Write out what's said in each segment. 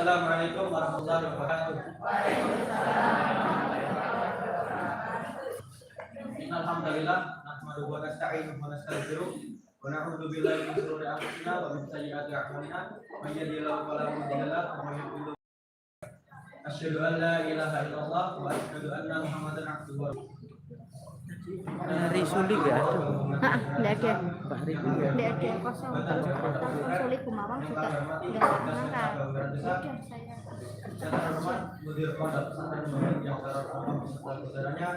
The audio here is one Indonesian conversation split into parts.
Assalamualaikum warahmatullahi wabarakatuh. Alhamdulillah, nahmaduhu wa nasta'inuhu wa nastaghfiruh wa na'udzu billahi min shururi anfusina wa min sayyiati a'malina. May yahdihillahu fala mudilla lahu wa may yudlil asyhadu an la ilaha illallah wa asyhadu anna Muhammadan abduhu wa rasuluh. Risulik ya? Enggak ada. Enggak ada kosong. Sulit kumawang juga enggak ngangkat. Udah saya. Yang terhormat Mudir Pondok Pesantren Muhammadiyah yang terhormat beserta jajarannya,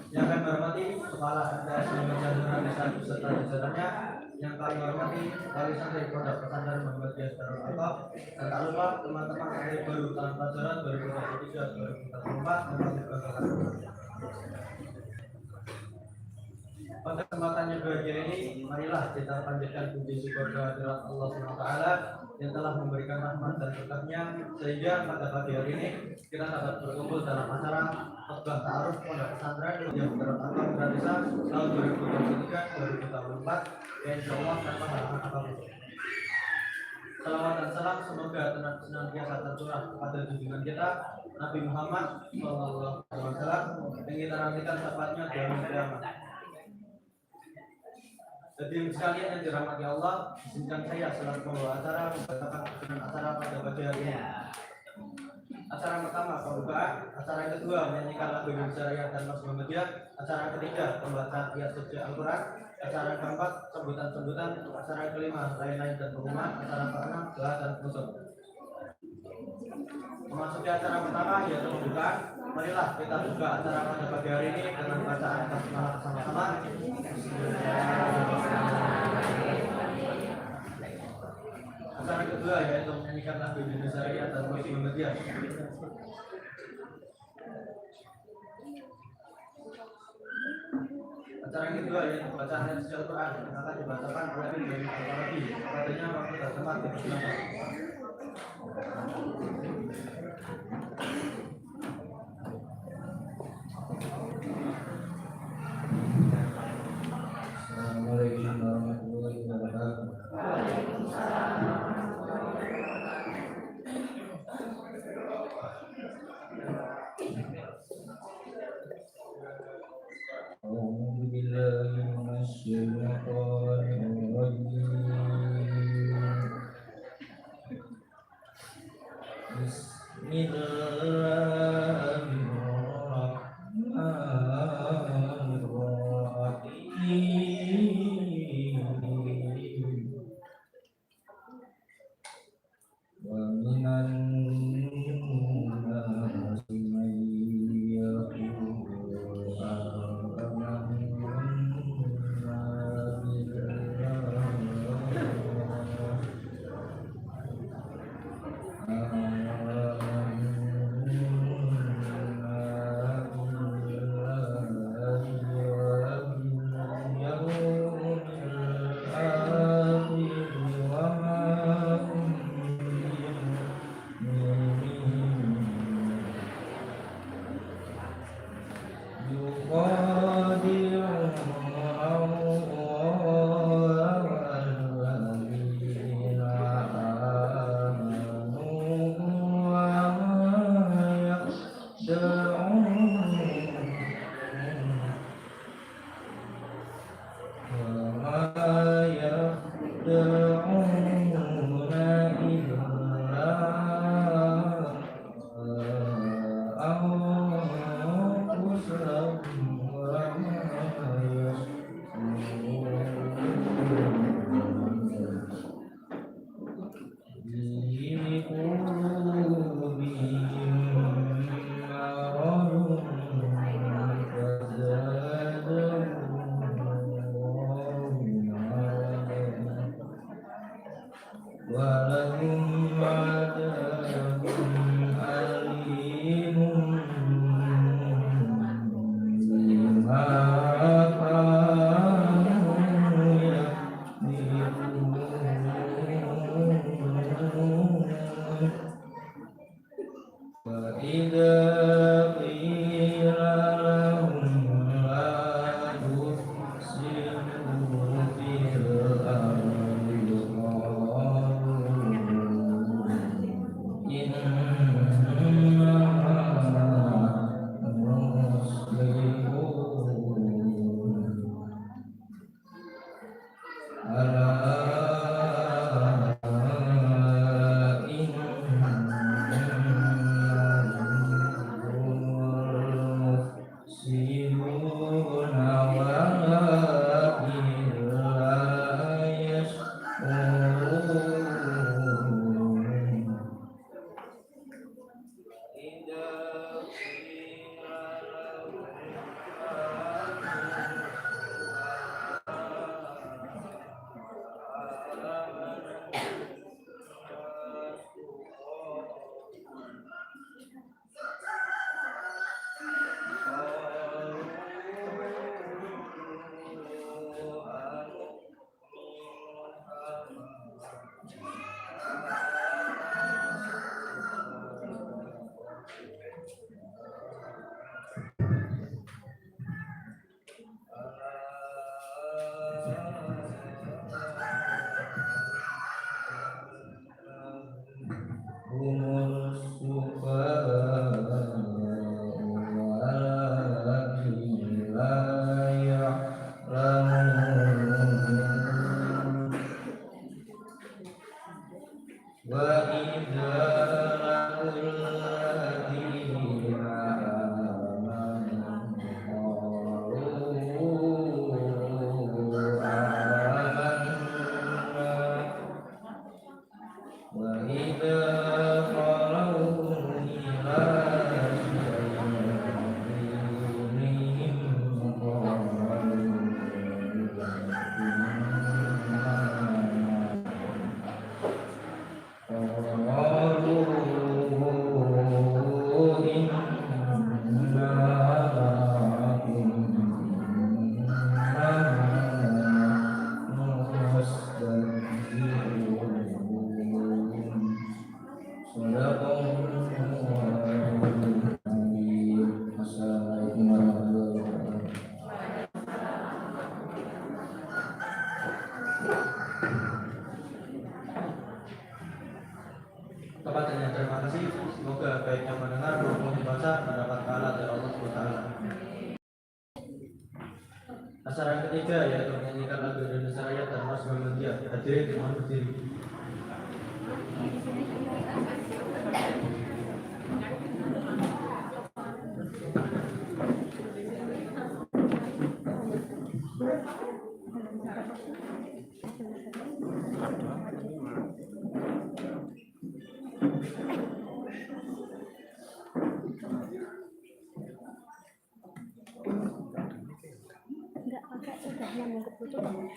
yang kami hormati Kepala RT Jajaran Desa beserta jajarannya, yang kami hormati Wali Santri Pondok Pesantren Muhammadiyah terhormat, dan tak lupa teman-teman RT baru tahun pelajaran 2023-2024 yang kami banggakan. Pada kesempatan yang bahagia ini, marilah kita panjatkan puji syukur kehadirat Allah SWT yang telah memberikan rahmat dan berkatnya, sehingga pada pagi hari ini kita dapat berkumpul dalam acara khotbah ta'aruf Pondok Pesantren yang terutama Desa tahun 2023-2024 yang insyaallah tanpa halangan apapun. Salawat dan salam semoga senantiasa tercurah kepada junjungan kita Nabi Muhammad SAW yang kita nantikan syafaatnya di hari kiamat. Jadi sekalian yang dirahmati Allah, izinkan saya selaku pembawa acara membacakan acara pada pagi hari ini. Acara pertama pembukaan, acara yang kedua menyanyikan lagu Indonesia Raya dan Mas Muhammadiyah, acara yang ketiga pembacaan ayat suci Al-Quran, acara yang keempat sebutan-sebutan, acara yang kelima lain-lain dan pengumuman, acara keenam doa dan penutup. Memasuki acara pertama yaitu pembukaan, marilah kita buka acara pada pagi hari ini dengan bacaan basmalah bersama-sama. Acara kedua yaitu menyanyikan lagu Indonesia Raya dan Mas Muhammadiyah. Acara yang kedua yaitu bacaan ayat suci Al-Quran yang akan dibacakan oleh Ibu Al-Farabi. Katanya waktu dan tempat dipersilakan. Assalamualaikum warahmatullahi wabarakatuh. A'udzu billahi minasyaitonir rajim. وإذا قيل لهم لا تفسدوا في الأرض قالوا إنما مصلحون ألا Assalamualaikum warahmatullahi wabarakatuh. Kepadanya terima kasih. Semoga baik yang mendengar maupun membaca mendapat pahala dari Allah SWT. Acara yang ketiga yaitu menyanyikan lagu Indonesia Raya dan Mas Muhammadiyah. Hadirin mohon berdiri. Enggak pakai udah nyambung ke Bluetooth.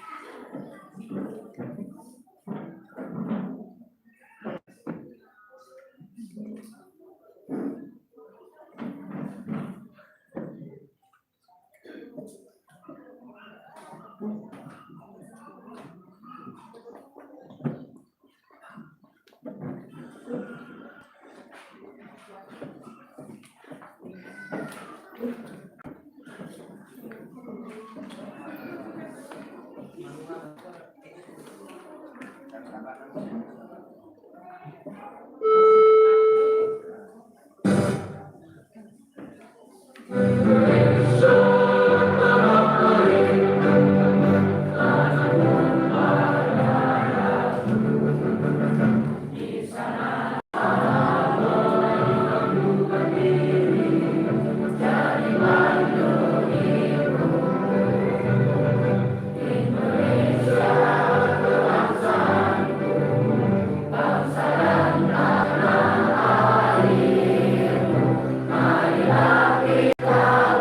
Marilah kita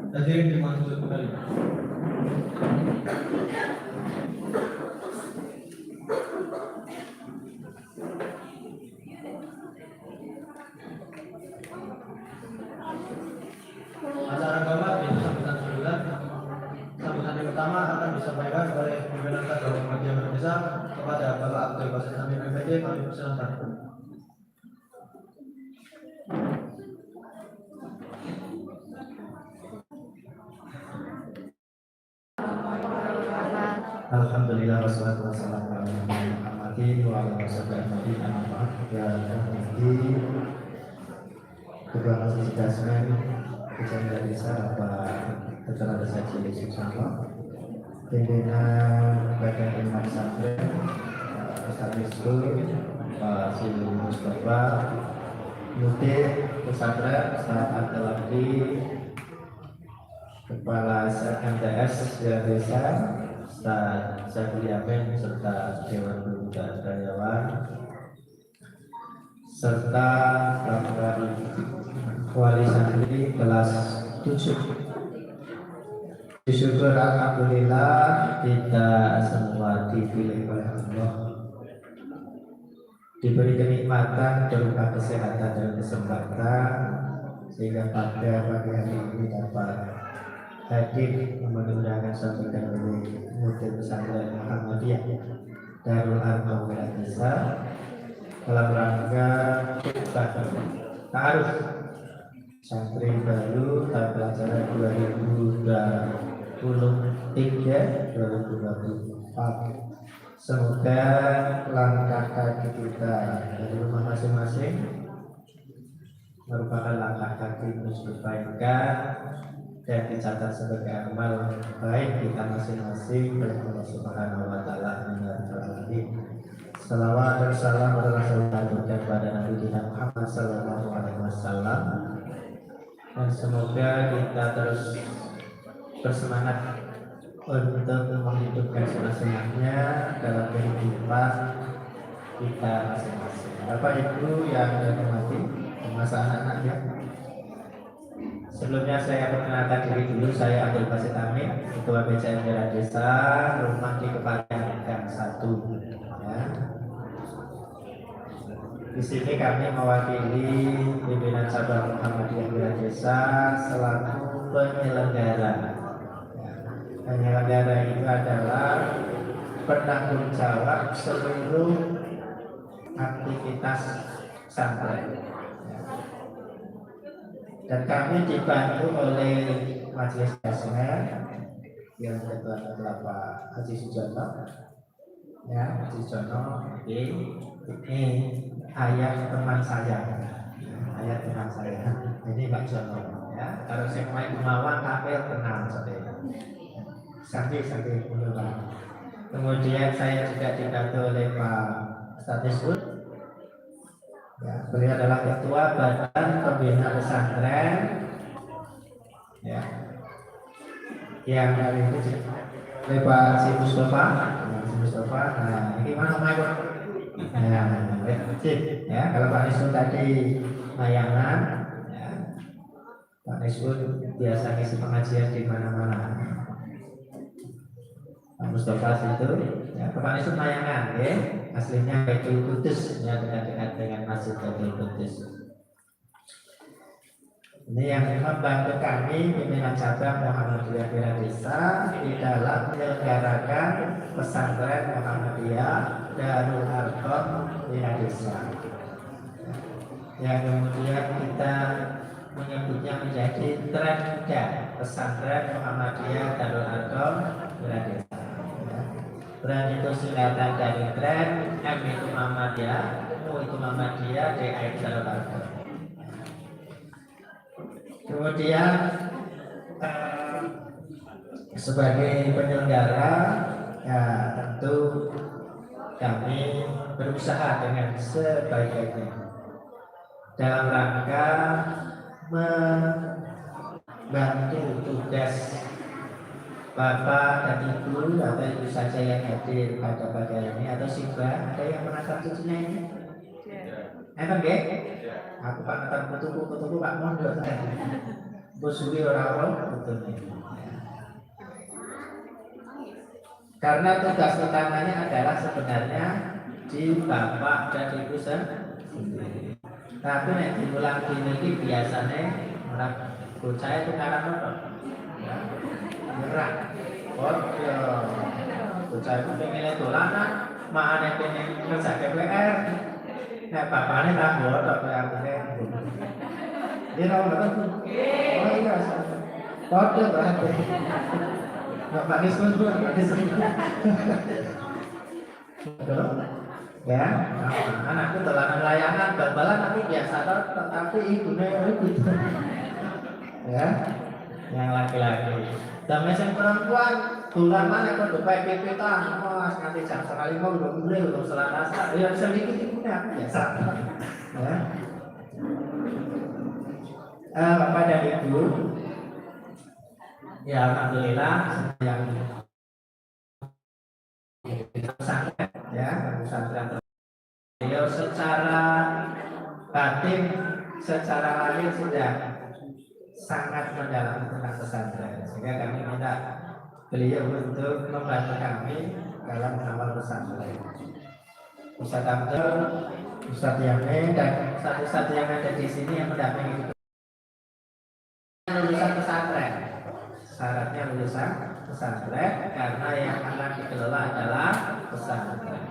Hadirin dimaksud kembali. Acara agama yaitu sambutan sebulan. Sambutan yang pertama akan disampaikan oleh pimpinan Kador Muhammadiyah Indonesia kepada Bapak Abdul Basit Amin MPD. Kami persilakan. Alhamdulillah wassalatu wassalamu ala Muhammadin wa ala washabihi ajma'in. Ya Rabbi, Ketua Masjid Dasmen Kecamatan Desa Bapak Ketua Desa Cili Suksama, pimpinan Badan Imam Pesantren Ustaz Rizul, Pak Silu Mustafa, Mudir Pesantren Ustaz Abdul Abdi, Kepala MTS Desa Ustaz Syafri Yamin serta Dewan Guru dan Karyawan serta kawan wali santri kelas 7. Syukur alhamdulillah kita semua dipilih oleh Allah, diberi kenikmatan berupa kesehatan dan kesempatan sehingga pada pagi hari ini dapat hadir menunjukkan sambutan oleh Mudir Pesantren Muhammadiyah Darul Arqam Desa dalam rangka ta'aruf santri baru tahun pelajaran 2023-2024. Semoga langkah kaki kita dari rumah masing-masing merupakan langkah kaki menuju kebaikan dan dicatat sebagai amal baik kita masing-masing oleh Allah Subhanahu wa taala. Amin. Salawat dan salam kepada Nabi kita Muhammad Sallallahu Alaihi Wasallam. Dan semoga kita terus bersemangat untuk menghidupkan sunnah-sunnahnya dalam kehidupan kita masing-masing. Bapak Ibu yang dihormati, masa anak-anaknya. Sebelumnya saya perkenalkan diri dulu, saya Abdul Basit Amin, Ketua BCM Daerah Desa, rumah di Kepanjangan Gang 1. Ya. Di sini kami mewakili pimpinan cabang Muhammadiyah Daerah Desa selaku penyelenggara. Ya. Penyelenggara itu adalah penanggung jawab seluruh aktivitas pesantren. Dan kami dibantu oleh Majelis Kasmer yang ketua adalah Pak Haji Sujono. Ya, Haji Sujono ini ayah teman saya, ayah teman saya. Ini Pak Jono. Ya, kalau saya main Gumawan Kapel kenal saya. Sampai Gumawan. Kemudian saya juga dibantu oleh Pak Statis. Ya, beliau adalah ketua Badan Pembina Pesantren, ya, yang hari ini oleh Pak Si Mustafa. Nah, ini mana Pak? Ya, kalau Pak Nisbun tadi Mayangan, ya, Pak Nisbun biasa ngisi pengajian di mana-mana. Pak Mustafa itu, ya, Pak Nisbun Mayangan, ya. Aslinya Baitul Qudus, ya, dekat-dekat dengan Masjid Baitul Qudus. Ini yang membantu kami pimpinan cabang Muhammadiyah Daerah Desa di dalam menyelenggarakan pesantren Muhammadiyah Darul Arqam Daerah Desa. Yang kemudian kita menyebutnya menjadi tren muda pesantren Muhammadiyah Darul Arqam Daerah Desa. Tren itu singkatan dari tren, M itu Muhammadiyah, U itu Muhammadiyah, DA itu Darul Arqam. Kemudian sebagai penyelenggara, ya tentu kami berusaha dengan sebaik-baiknya dalam rangka membantu tugas Bapak dan Ibu atau Ibu saja yang hadir pada pagi ini atau Siva, ada yang menatap cucunya ini? Emang gak? Aku pak natap kutuku pak mondok. Busuri orang betul nih. Karena tugas utamanya adalah sebenarnya di Bapak dan Ibu sendiri. Tapi nek diulang ini biasanya orang bocah itu karena apa? Merah. Bocah itu pengen dolanan, mana pengen kerja KPR. Nah, bapaknya tak buat apa yang pengen. Dia tahu nggak? Oh iya, kode berarti. Bapak Nisbun tuh, Bapak Nisbun. Ya, anakku dolanan layangan, bal-balan tapi biasa tapi ibunya itu. Ya, yang laki-laki. Dan yang perempuan dolanan yang berdebat pipitan, mas nanti jam sekali mau udah mulai untuk selatan. Ya sedikit ibunya biasa. Ya. Bapak dan Ibu, ya alhamdulillah yang pesantren, ya pesantren. Beliau secara batin, secara lahir sudah sangat mendalam tentang pesantren, sehingga kami minta beliau untuk membantu kami dalam mengawal pesantren. Ustaz Abdul, Ustaz Yamin, dan satu-satu yang ada di sini yang mendampingi lulusan pesantren. Syaratnya lulusan pesantren karena yang akan dikelola adalah pesantren.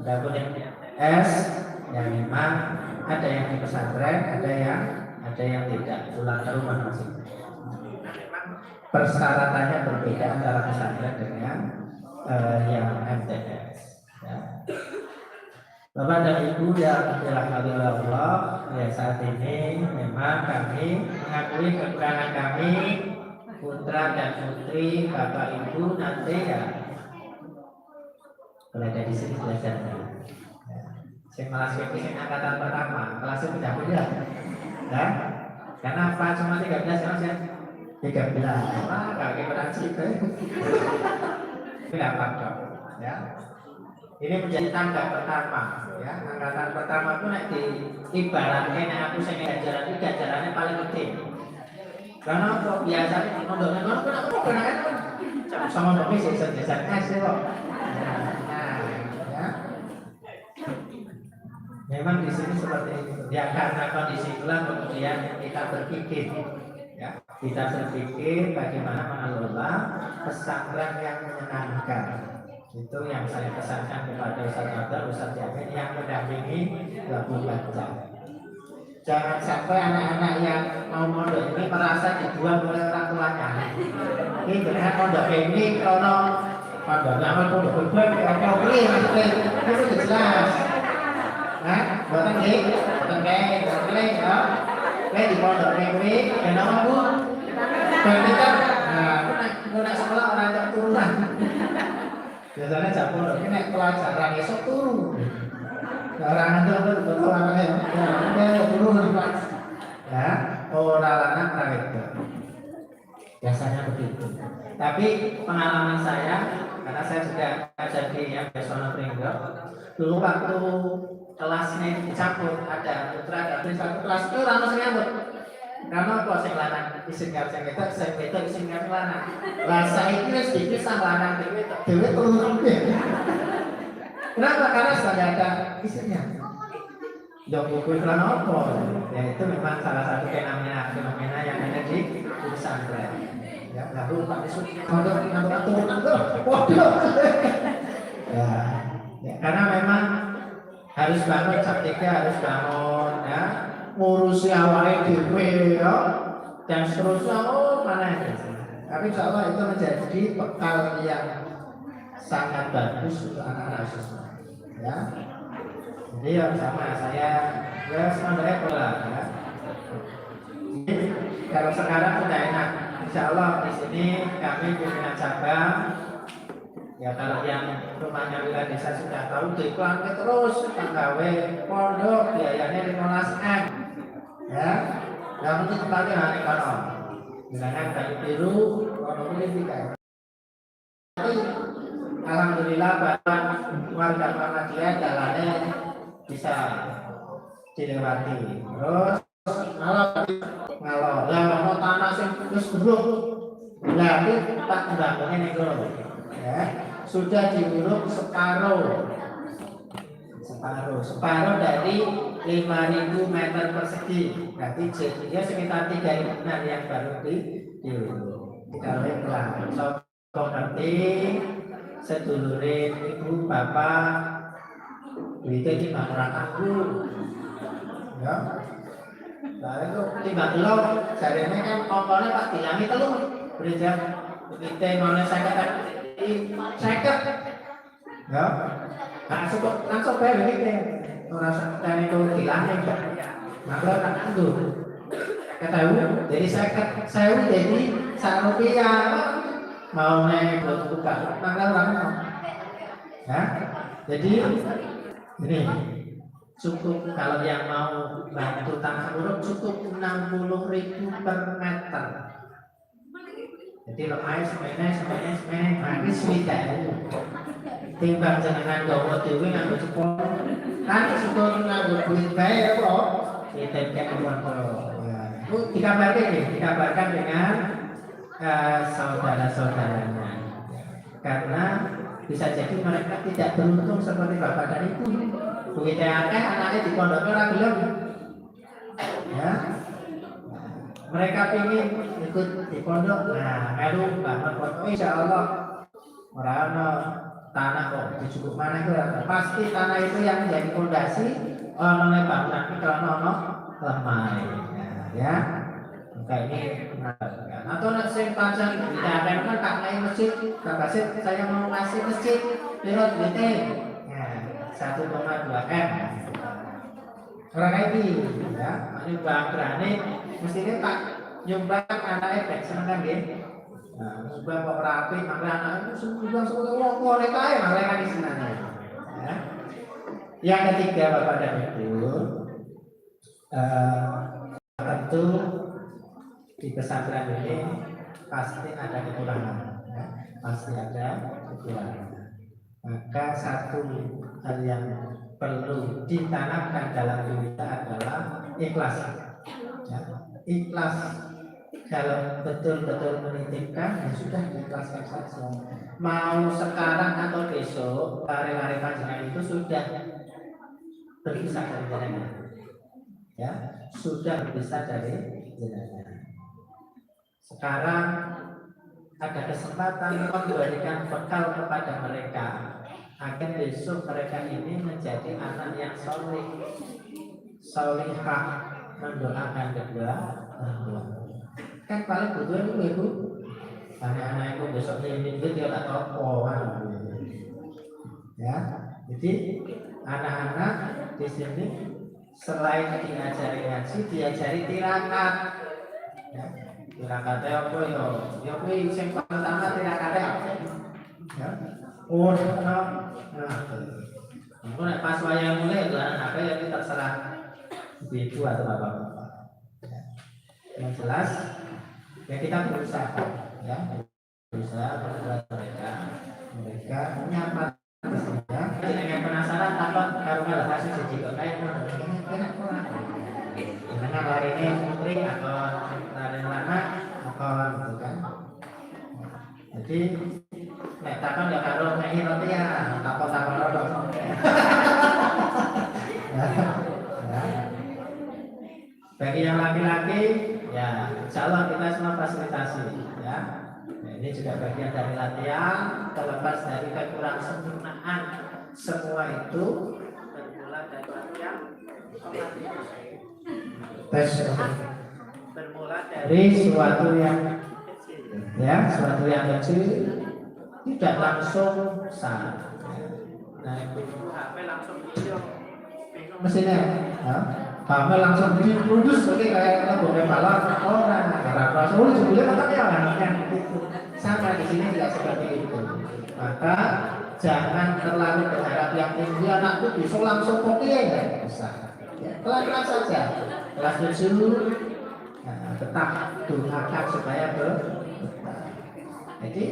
Adapun yang S, yang memang ada yang di pesantren, ada yang tidak, pulang ke rumah masing. Persyaratannya berbeda antara pesantren dengan yang MTS. Ya. Bapak dan Ibu yang dirahmati Allah, ya saat ini memang kami mengakui kekurangan kami, putra dan putri Bapak Ibu nanti ya berada di sini belajar. Ya. Saya malah sing angkatan pertama, kelasnya pindah-pindah. Ya. Karena apa? Cuma 13 orang saya 13. Wah, kagak berhasil. Tidak apa-apa. Ya. Ini menjadi tanda pertama, ya. Angkatan pertama itu nanti ibaratnya aku sing ajaran itu ajarannya paling penting. Karena kok biasanya mondoknya kok sama bapak sih biasa es kok. Nah, ya. Memang di sini seperti itu. Ya karena kondisi itulah kemudian kita berpikir, ya. Kita berpikir bagaimana mengelola pesantren yang menyenangkan. Itu yang saya pesankan kepada Ustaz Abdul, Ustaz Jamin yang mendampingi 24 jam. Jangan sampai anak-anak yang mau mondok ini merasa dibuang oleh orang tuanya. Ini dengan mondok ini kalau mondoknya mondok beban, kalau beli maksudnya itu jelas. Nah, buatan ini, buatan ya. Kayak di pondok ini, dan nama bu, dan kita, nah, sekolah orang yang turunan. Biasanya jam pondok ini naik pelajaran esok turun. Orang itu betul namanya ya, turun ya, orang anak itu biasanya begitu. Tapi pengalaman saya, karena saya sudah jadi yang personal trainer, dulu waktu kelasnya dicabut ada putra ada satu kelas itu ramai nyambut. Karena kok sing lanang isin karo sing wedok isin karo lanang. Lah saiki wis dipisah lanang dhewe turun kabeh. Kenapa? Karena sudah ada istrinya. Ya buku iklan apa? Ya itu memang salah satu fenomena yang ada di pesantren. Ya, lalu Pak Yusuf kalau turunan waduh. Ya, karena memang harus bangun jam 3 harus bangun ya. Ngurusi awalnya dhewe ya dan seterusnya mana ya. Tapi insyaallah itu menjadi bekal yang sangat bagus untuk anak-anak siswa ya. Jadi yang sama saya ya sebenarnya pola ya. Kalau sekarang sudah enak, insyaallah di sini kami pimpinan cabang ya kalau yang rumahnya wilayah desa sudah tahu diiklankan terus pegawai pondok biayanya 15M. Ya, yang penting tempatnya hari kono. Misalnya kayu biru, kono ini tiga. Alhamdulillah bahkan warga Muhammadiyah jalannya bisa dilewati. Terus ngalor, lah mau tanah sing terus buruk. Lah itu tak bangunnya nih ya, sudah diuruk separuh dari 5.000 meter persegi, berarti jadinya sekitar 3.000 yang baru diuruk. Kita lihat pelan. Sopo ngerti sedulurin ibu bapak itu timbang orang aku, ya. Nah itu timbang lo, jadinya kan ongkolnya pak dilangi telur, berjam kita mana saya ya. Nah, langsung bayar begitu. Orang dan itu hilangnya maka tak itu ketahui jadi saya jadi Rp1 mau naik buat buka tanggal lama ya. Jadi ini cukup kalau yang mau bantu tanah urut cukup 60.000 per meter. Jadi lemahnya sebenarnya nanti sudah timbang jenengan gawa dhewe nganggo cepol kan sudah nganggo duit bae kok ditempel dikabarkan dengan saudara-saudaranya karena bisa jadi mereka tidak beruntung seperti bapak dan ibu duitnya akeh anaknya di pondoknya ora gelem ya. Mereka ingin ikut di pondok nah melu banget pondok insyaallah ora ana tanah kok cukup mana itu pasti tanah itu yang menjadi fondasi oleh bangunan itu kalau lemah ya. Maka ini atau nasi panjang tidak ada kan tak naik masjid tak kasih saya mau ngasih masjid pilot BT 1,2M orang ini ya ini bang berani mestinya tak nyumbang anaknya baik senang kan nah, sudah kok rapi, maka anak itu semua semua mau mereka ya mereka di sana. Ya. Yang ketiga Bapak dan Ibu, tentu di pesantren ini pasti ada kekurangan, ya. Pasti ada kekurangan. Maka satu hal yang perlu ditanamkan dalam diri kita adalah ikhlas. Ya. Ikhlas, kalau betul-betul menitipkan ya sudah ikhlaskan saja. Mau sekarang atau besok lari-lari panjenengan itu sudah berpisah dari jenengan, ya sudah berpisah dari jenengan. Sekarang ada kesempatan memberikan bekal kepada mereka agar besok mereka ini menjadi anak yang soleh, solihah, mendoakan kedua orang tua. Kan paling butuh itu ibu, anak-anak itu besok ini dia tak tahu ya. Jadi anak-anak di sini selain diajari ngaji, diajari tirakat. Ya, tirakatnya apa ya? Ya kuwi sing pertama tirakatnya apa? Ya. Oh, nah. Engko nek pas wayang mulai itu anak ya itu terserah ibu atau bapak-bapak. Ya. Yang jelas ya kita berusaha ya. Berusaha mereka menyapa ya. Jangan penasaran takut karena hasil siji kok kayak karena hari ini putri atau hari lama atau gitu kan. Jadi nek takon ya karo nek roti ya takon rodok. Bagi yang laki-laki ya insyaallah kita semua fasilitasi ya. Nah, ini juga bagian dari latihan, terlepas dari kekurang sempurnaan. Semua itu bermula dari latihan. Bermula dari suatu yang kecil, ya, suatu yang kecil tidak langsung sah. Nah, itu HP langsung video, mesinnya, ya. HP langsung video produs, oke kayak kita boleh balap, karena langsung judulnya makanya yang itu sama di sini tidak seperti itu. Maka jangan terlalu berharap yang tinggi anakku bisa langsung kopi ya bisa. Pelan-pelan saja. Kelas 7 tetap doakan supaya berkembang. Jadi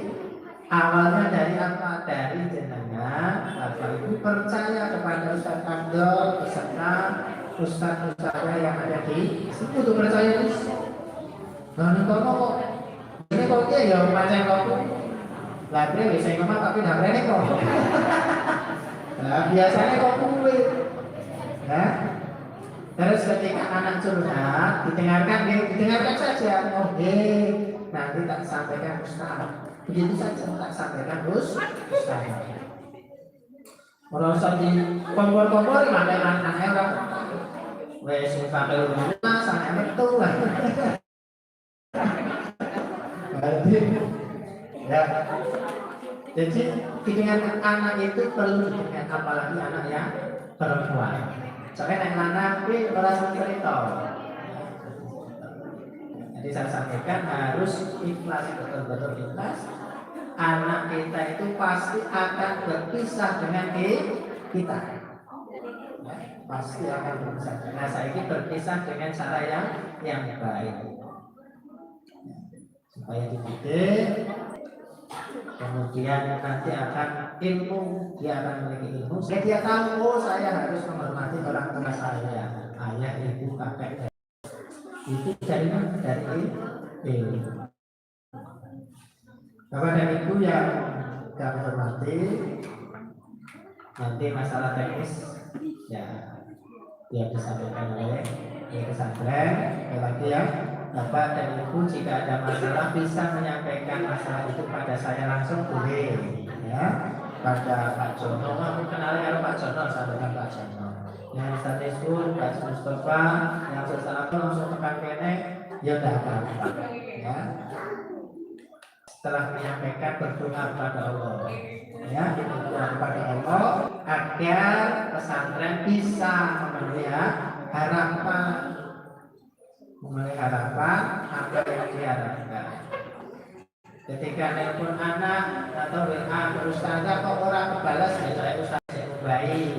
awalnya dari apa? Dari jenengan Bapak Ibu percaya kepada Ustaz Abdul beserta ustaz-ustaznya yang ada di situ tuh percaya terus. Nah, kok ini kok ya macam kok labre bisa ngomong tapi nggak berani kok. Nah, biasanya kok kulit. Ya. Terus ketika anak curhat, didengarkan saja. Oh, nanti tak sampaikan Ustaz. Begitu saja tak sampaikan Ustaz. Merasa di kompor-kompor mana anaknya kan? Wes sampai rumah sana itu lah. Jadi dengan anak itu perlu dengan apalagi anak yang perempuan. Soalnya yang anak itu merasa cerita. Jadi saya sampaikan harus ikhlas, betul-betul ikhlas. Anak kita itu pasti akan berpisah dengan kita. Ya, pasti akan berpisah. Nah, saya ini berpisah dengan cara yang baik. Ya, supaya dididik. Kemudian nanti akan ilmu, dia akan memiliki ilmu. Dia tahu, oh saya harus menghormati orang tua saya, ayah, ibu, kakek. Itu dari mana? Dari ilmu. Bapak dan Ibu yang kami hormati, nanti masalah teknis ya yang disampaikan oleh pesantren. Lagi ya, Bapak dan Ibu jika ada masalah bisa menyampaikan masalah itu pada saya langsung boleh ya, pada Pak Jono. Aku kenal dengan Pak Jono, sampaikan Pak Jono. Yang Ustaz Isbun, Pak Mustafa, yang Ustaz langsung tekan kene ya udah apa ya. Setelah menyampaikan berdoa kepada Allah ya, berdoa kepada Allah agar pesantren bisa memenuhi harapan apa yang diharapkan. Ketika nelpon anak atau WA berustazah kok orang kebalas ya saya ustaz baik.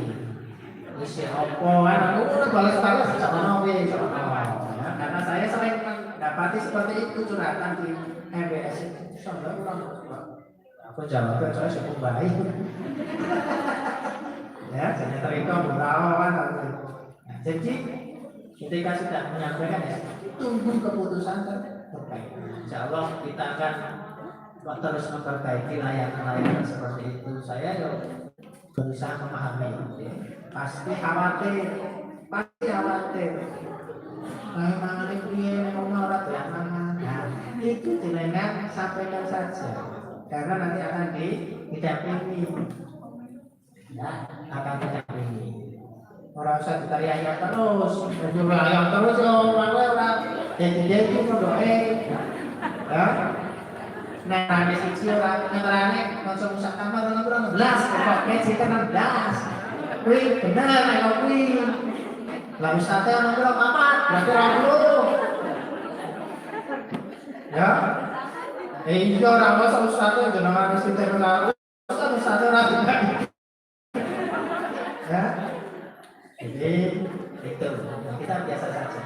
Isi opo kan aku balas-balas sama ya, karena saya sering mendapati seperti itu curhatan di MBS. Sampai aku jawabnya saya cukup baik. Ya, jadi terima berawan. Nah, jadi ketika sudah menyampaikan ya, tunggu keputusan terbaik. Insya Allah kita akan terus memperbaiki layanan-layanan seperti itu. Saya berusaha memahami. Pasti khawatir. Mangan piye ora ya mangan. Nah, itu jenengan sampaikan saja. Karena nanti akan didampingi. Ya, akan didampingi. Ora usah ditariaki terus. Yang terus ora jadi doe. Ya. Nah, di sisi ora ngerane langsung sak kamar ono 16, kok kece 16. Wih, benar nek kuwi. Lah ustaze ono piro papat, berarti 20. Ya. Iya ora masa ustaze jenengan mesti terlalu. Ustaze ora bisa. Ya. Jadi itu kita biasa saja.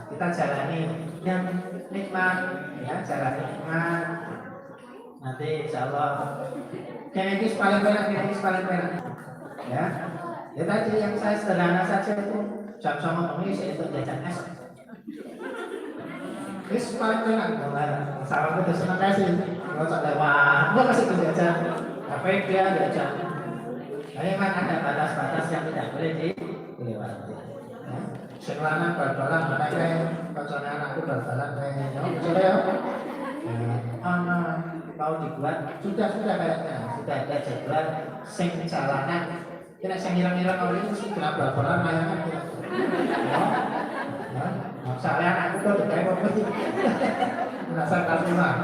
Kita jalani yang nikmat, ya jalan nikmat. Nanti insya Allah genetis paling banyak, ya. Ya tadi yang saya sederhana saja itu jam sama pengemis itu jajan es. Wis paling banyak, salam itu terima kasih. Kalau tak lewat, gua kasih jajan. Apa dia jajan? Saya kan ada batas-batas yang tidak boleh dilewati. Sekarang bal-balan mereka kancane anakku bal-balan kayaknya betul ya. Mau dibuat sudah kayaknya sudah ada jadwal sing jalanan. Kira sing hilang-hilang orang itu mesti kena bal-balan layangan kira. Ya. Masalah anakku tuh kayak apa sih? Merasa kasuhan.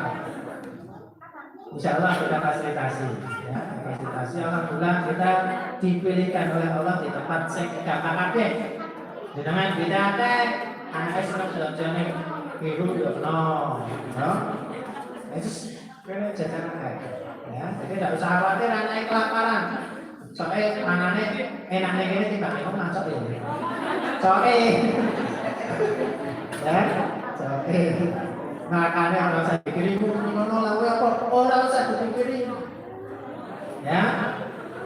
Insya Allah kita fasilitasi, ya, fasilitasi. Alhamdulillah kita dipilihkan oleh Allah di tempat sing gampang kabeh. Dengan beda teh, anak senang jalan-jalan biru yo no, itu kena jajan ya. Jadi tidak usah khawatir anaknya kelaparan. Soalnya anaknya enaknya gini tiba tiba masuk ya. Soalnya, ya, soalnya makanya orang usah dikirim, nono lalu apa? Orang usah dikirim, ya.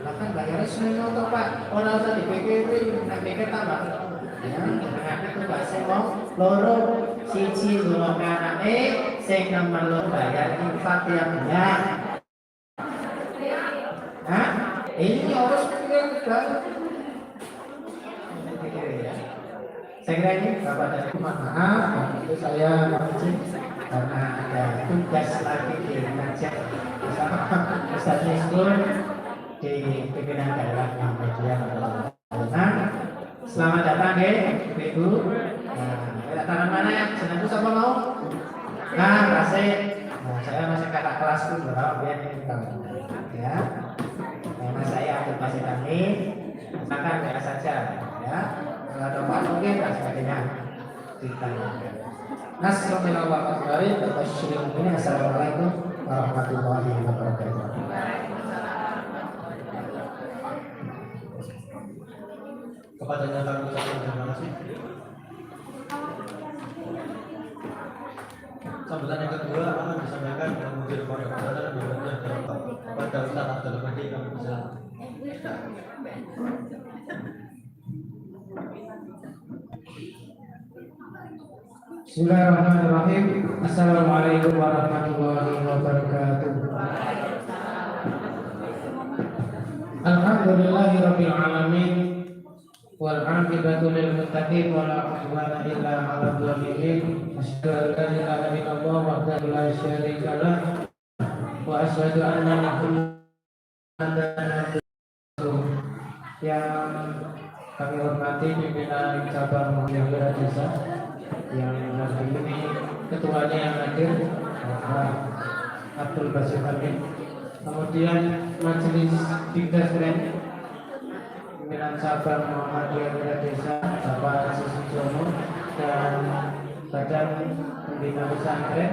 Bahkan bayarnya semua untuk Pak, orang usah dipikirin, nak pikir tambah. Ya, dengan itu bahasa loro siji loro anake sing nomor loro bayar infak yang banyak. Hah? Ini harus pikir banget. Ya. Saya kira ini Bapak dan Ibu maaf, itu saya izin karena ada tugas lagi di kajian bersama Ustaz Niskur di pimpinan daerah Muhammadiyah Kota. Selamat datang Ibu. Nah, tangan mana ya? Senang itu siapa mau? Nah, Rasid. Nah, saya masih kakak kelas itu berapa biar ini tahu. Ya. Karena saya Abdul Basit kami, silakan ya saja. Ya. Kalau ada apa mungkin dan sebagainya. Kita. Nasrullah wa barakatuh. Assalamualaikum warahmatullahi wabarakatuh. Kepadanya kami ucapkan terima kasih. Sambutan yang kedua akan disampaikan oleh Mudir Pondok Pesantren Muhammadiyah Darul pada Ustaz Abdul Madi kami persilakan. Bismillahirrahmanirrahim. Assalamualaikum warahmatullahi wabarakatuh. Alhamdulillahirabbil alamin. Wal 'aqibatu lil muttaqin wa la 'udwana illa 'alal zalimin. Asyhadu an la ilaha illallah wahdahu la syarika lah wa asyhadu anna Muhammadan rasulullah. Yang kami hormati pimpinan cabang Muhammadiyah Desa yang hari ini ketuanya yang hadir Bapak Abdul Basit Amin. Kemudian Majelis Dikdasren pimpinan cabang Muhammadiyah Desa Bapak Aziz Jono dan Badan Pembina Pesantren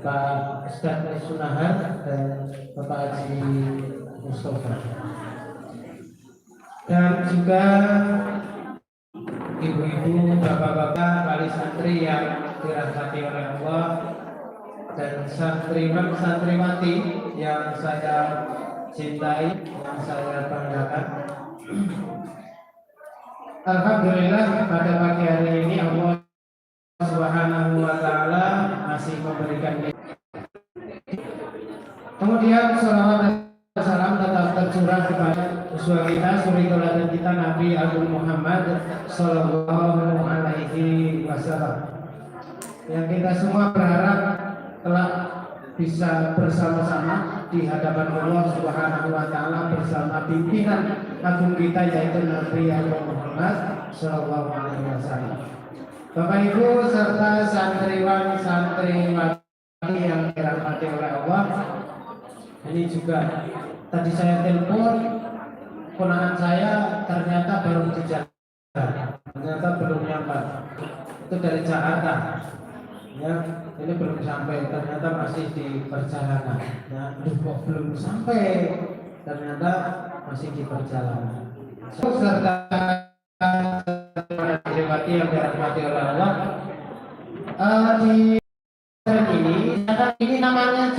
Bapak Ustadz Sunahar dan Bapak Haji Mustafa. dan juga ibu-ibu, bapak-bapak, wali santri yang dirahmati oleh Allah, dan santriwan-santriwati yang saya cintai, yang saya banggakan. Alhamdulillah pada pagi hari ini Allah Subhanahu wa taala masih memberikan. Kemudian salawat dan salam tetap tercurah kepada uswah kita, suri teladan kita Nabi Agung Muhammad sallallahu alaihi wasallam. Yang kita semua berharap telah bisa bersama-sama di hadapan Allah Subhanahu wa taala bersama pimpinan agung kita yaitu Nabi Agung Muhammad sallallahu alaihi wasallam. Bapak Ibu serta santriwan santriwati yang dirahmati oleh Allah, ini juga tadi saya telepon ponakan saya ternyata baru di Jakarta, ternyata belum nyampe. Itu dari Jakarta. Ya, ini belum sampai, ternyata masih di perjalanan. Ya, kok belum sampai, ternyata masih di perjalanan. Serta dirahmati yang dirahmati oleh Allah, di ini namanya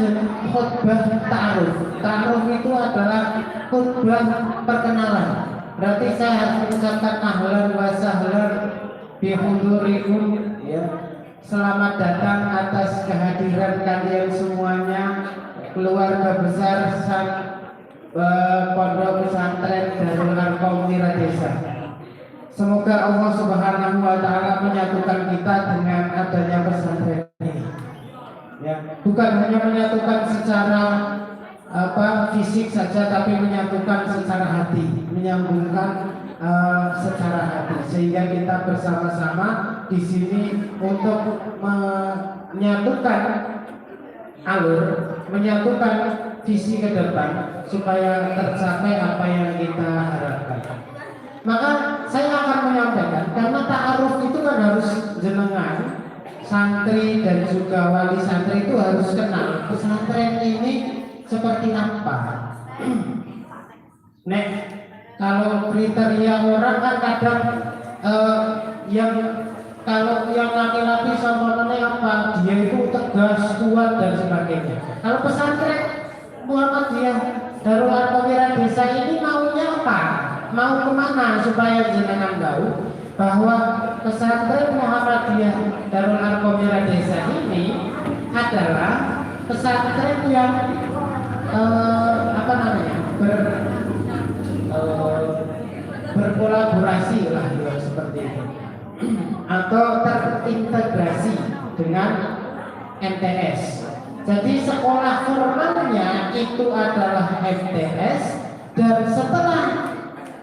khutbah ta'aruf. Ta'aruf itu adalah khutbah perkenalan. Berarti saya harus mengucapkan ahlan wa sahlan bihudurikum, ya. Selamat datang atas kehadiran kalian semuanya, keluarga besar Pondok Pesantren Darul Arqam Wiradesa. Semoga Allah Subhanahu wa taala menyatukan kita dengan adanya pesantren ini. Ya, bukan hanya menyatukan secara fisik saja, tapi menyatukan secara hati, menyambungkan secara hati, sehingga kita bersama-sama di sini untuk menyatukan alur, menyatukan visi ke depan supaya tercapai apa yang kita harapkan. Maka saya akan menyampaikan, karena ta'aruf itu kan harus jenengan santri dan juga wali santri itu harus kenal pesantren ini seperti apa. Nek kalau kriteria orang kan kadang yang kalau yang laki-laki sama apa, dia itu tegas, kuat dan sebagainya. Kalau pesantren Muhammadiyah Darul Arqam Wiradesa ini maunya apa? Mau kemana supaya jenengan tahu bahwa pesantren Muhammadiyah Darul Arqam Wiradesa ini adalah pesantren yang berkolaborasi lah ya, seperti itu, atau terintegrasi dengan MTS. Jadi sekolah formalnya itu adalah MTS, dan setelah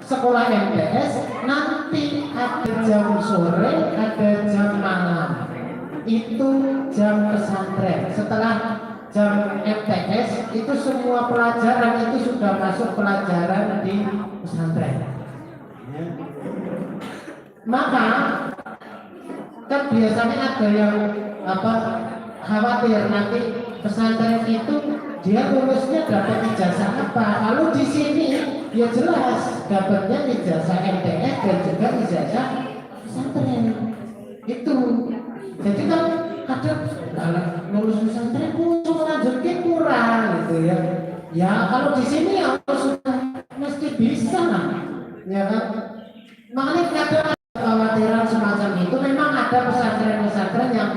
sekolah MTS nanti ada jam sore, ada jam malam, itu jam pesantren. Setelah jam MTS itu semua pelajaran itu sudah masuk pelajaran di pesantren. Ya. Maka kan biasanya ada yang khawatir nanti pesantren itu dia lulusnya dapat ijazah apa. Lalu di sini ya jelas dapatnya ijazah MTS dan juga ijazah pesantren. Itu. Jadi kan kadang lulus pesantren lanjutkan kurang gitu ya. Ya kalau di sini ya sudah mesti bisa lah. Ya kan? Makanya kadang kekhawatiran semacam itu. Memang ada pesantren-pesantren yang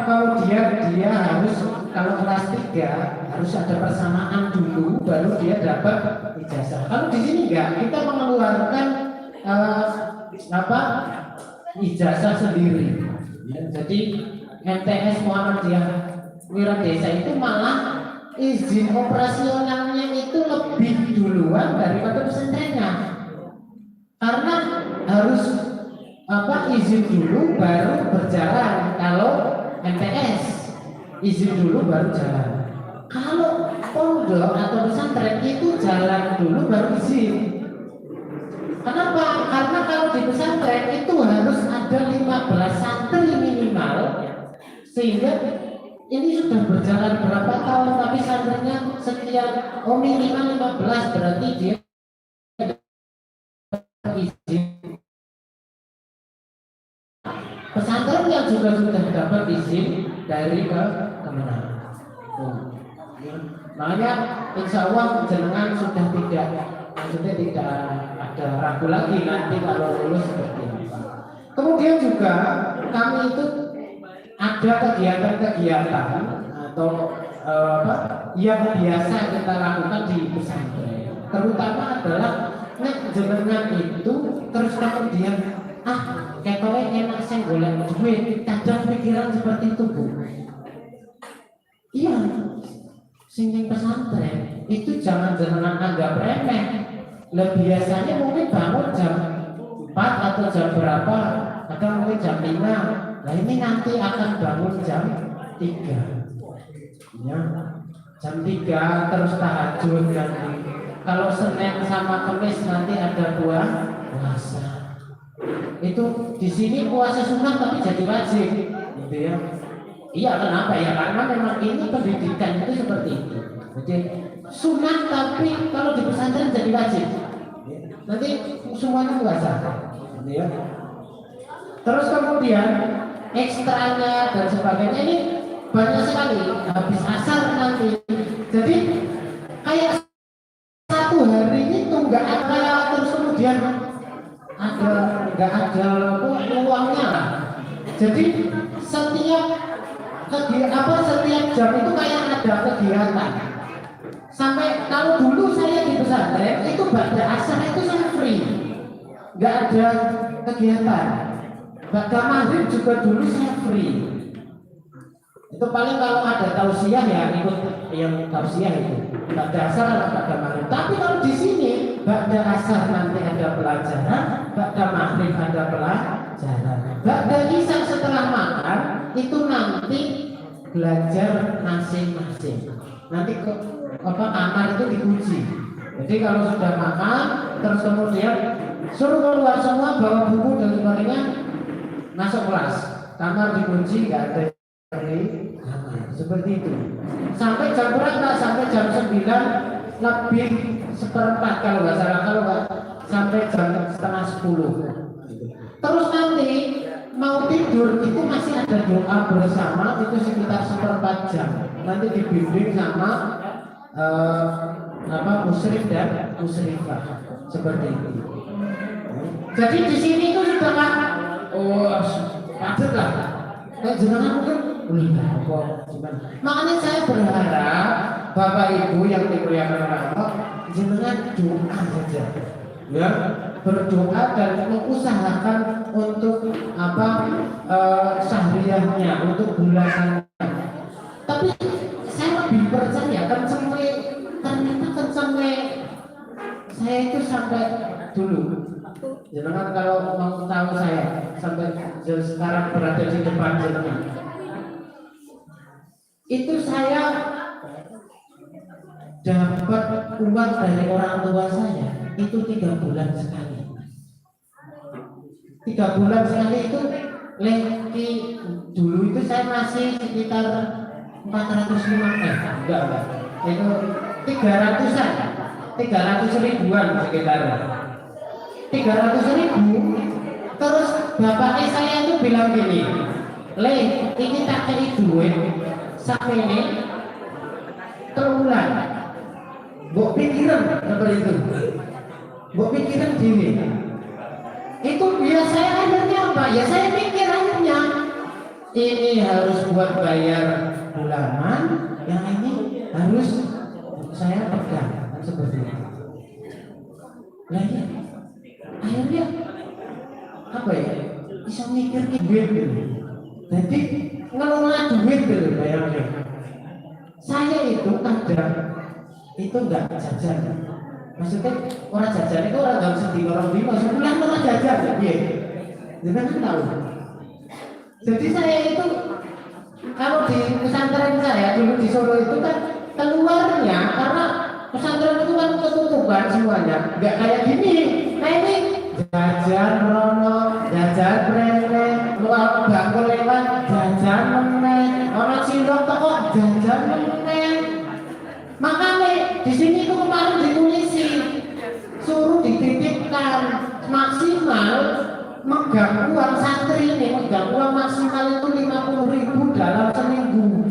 kalau dia harus kalau kelas 3 harus ada persamaan dulu baru dia dapat ijazah. Kalau di sini enggak, kita mengeluarkan ijazah sendiri. Ya, jadi MTS Muhammadiyah Wiradesa itu malah izin operasionalnya itu lebih duluan daripada pesantrennya, karena harus izin dulu baru berjalan. Kalau MTS izin dulu baru jalan. Kalau pondok atau pesantren itu jalan dulu baru izin. Kenapa? Karena kalau di pesantren itu harus ada 15 santri minimal, sehingga ini sudah berjalan berapa tahun tapi santrinya sekian, minimal 15, berarti dia pesantren yang juga sudah dapat izin dari Kemenang. Makanya insya Allah jenengan sudah tidak, maksudnya tidak ada ragu lagi nanti kalau lulus seperti apa. Kemudian juga kami itu ada kegiatan-kegiatan atau yang biasa kita lakukan di pesantren. Terutama adalah jenengan itu terus kemudian ketoknya enak saya golek duit, kadang pikiran seperti itu Bu. Iya, singing pesantren itu jangan anggap remeh. Biasanya mungkin bangun jam 4 atau jam berapa, atau mungkin jam 5. Nah ini nanti akan bangun jam 3 ya, jam 3 terus tahajud nanti. Kalau Senin sama Kamis nanti ada puasa. Itu di sini puasa sunnah tapi jadi wajib, gitu ya. Iya, kenapa ya? Karena memang ini pendidikan itu seperti itu. Jadi sunnah tapi kalau di pesantren jadi wajib. Nanti semuanya puasa, gitu ya. Terus kemudian ekstranya dan sebagainya ini banyak sekali. Habis asar nanti, jadi kayak satu hari itu nggak ada, terus kemudian nggak ada uangnya. Jadi setiap jam itu kayak ada kegiatan. Sampai kalau dulu saya di pesantren itu pada asar itu saya free, nggak ada kegiatan. Pada maghrib juga dulu saya free. Itu paling kalau ada tausiah ya ikut yang tausiah itu. Pada asar atau pada maghrib. Tapi kalau di sini pada asar nanti ada pelajaran, pada maghrib ada pelajaran. Pada isya setelah makan itu nanti belajar masing-masing. Nanti kamar itu dikunci. Jadi kalau sudah makan terus kemudian suruh keluar semua, bawa buku dan sebagainya, masuk kelas. Kamar dikunci, nggak ada di kamar. Seperti itu. Sampai jam berapa? Sampai jam 9 lebih seperempat kalau nggak salah, kalau nggak sampai jam setengah 10. Terus nanti mau tidur itu masih ada doa bersama itu sekitar seperempat jam. Nanti dibimbing sama musyrif dan musyrifah seperti itu. Jadi di sini itu sudah padat lah. Kayak jenengan mungkin makanya saya berharap Bapak Ibu yang dimuliakan oleh Allah, jenengan doa saja, ya, berdoa dan mengusahakan untuk sahriyahnya, untuk bulasannya. Tapi saya lebih percaya ternyata saya itu sampai dulu. Jenengan kalau mau tahu saya sampai sekarang berada di depan jenengan, itu saya dapat uang dari orang tua saya itu 3 bulan sekali. 3 bulan sekali itu leki dulu itu saya masih sekitar 405 enggak itu 300-an 300 ribuan sekitar 300.000. Terus bapaknya saya itu bilang gini, ini tak kei duit sampai ini terulang. Mbok pikiran seperti itu, mbok pikiran gini. Itu ya saya akhirnya apa? Ya saya pikir akhirnya ini harus buat bayar bulanan, yang ini harus saya pegang seperti itu. Lagi akhirnya bisa mikir duit dulu. Jadi ngelola duit dulu, bayangin. Saya itu kadang itu enggak jajan. Maksudnya orang jajan itu orang nggak sedih, orang bima sebulan orang jajan, ya. Jangan tahu. Jadi saya itu kalau di pesantren saya dulu di Solo itu kan keluarnya, karena pesantren itu kan ketutupan semuanya, nggak kayak gini. Nah ini jajan rono, jajan brene, luar bangku lewat, jajan meneh, orang cilok toko jajan meneh. Makanya di sini itu kemarin ditulisi, suruh dititipkan maksimal megang uang santri ini, megang uang maksimal itu 50.000 dalam seminggu.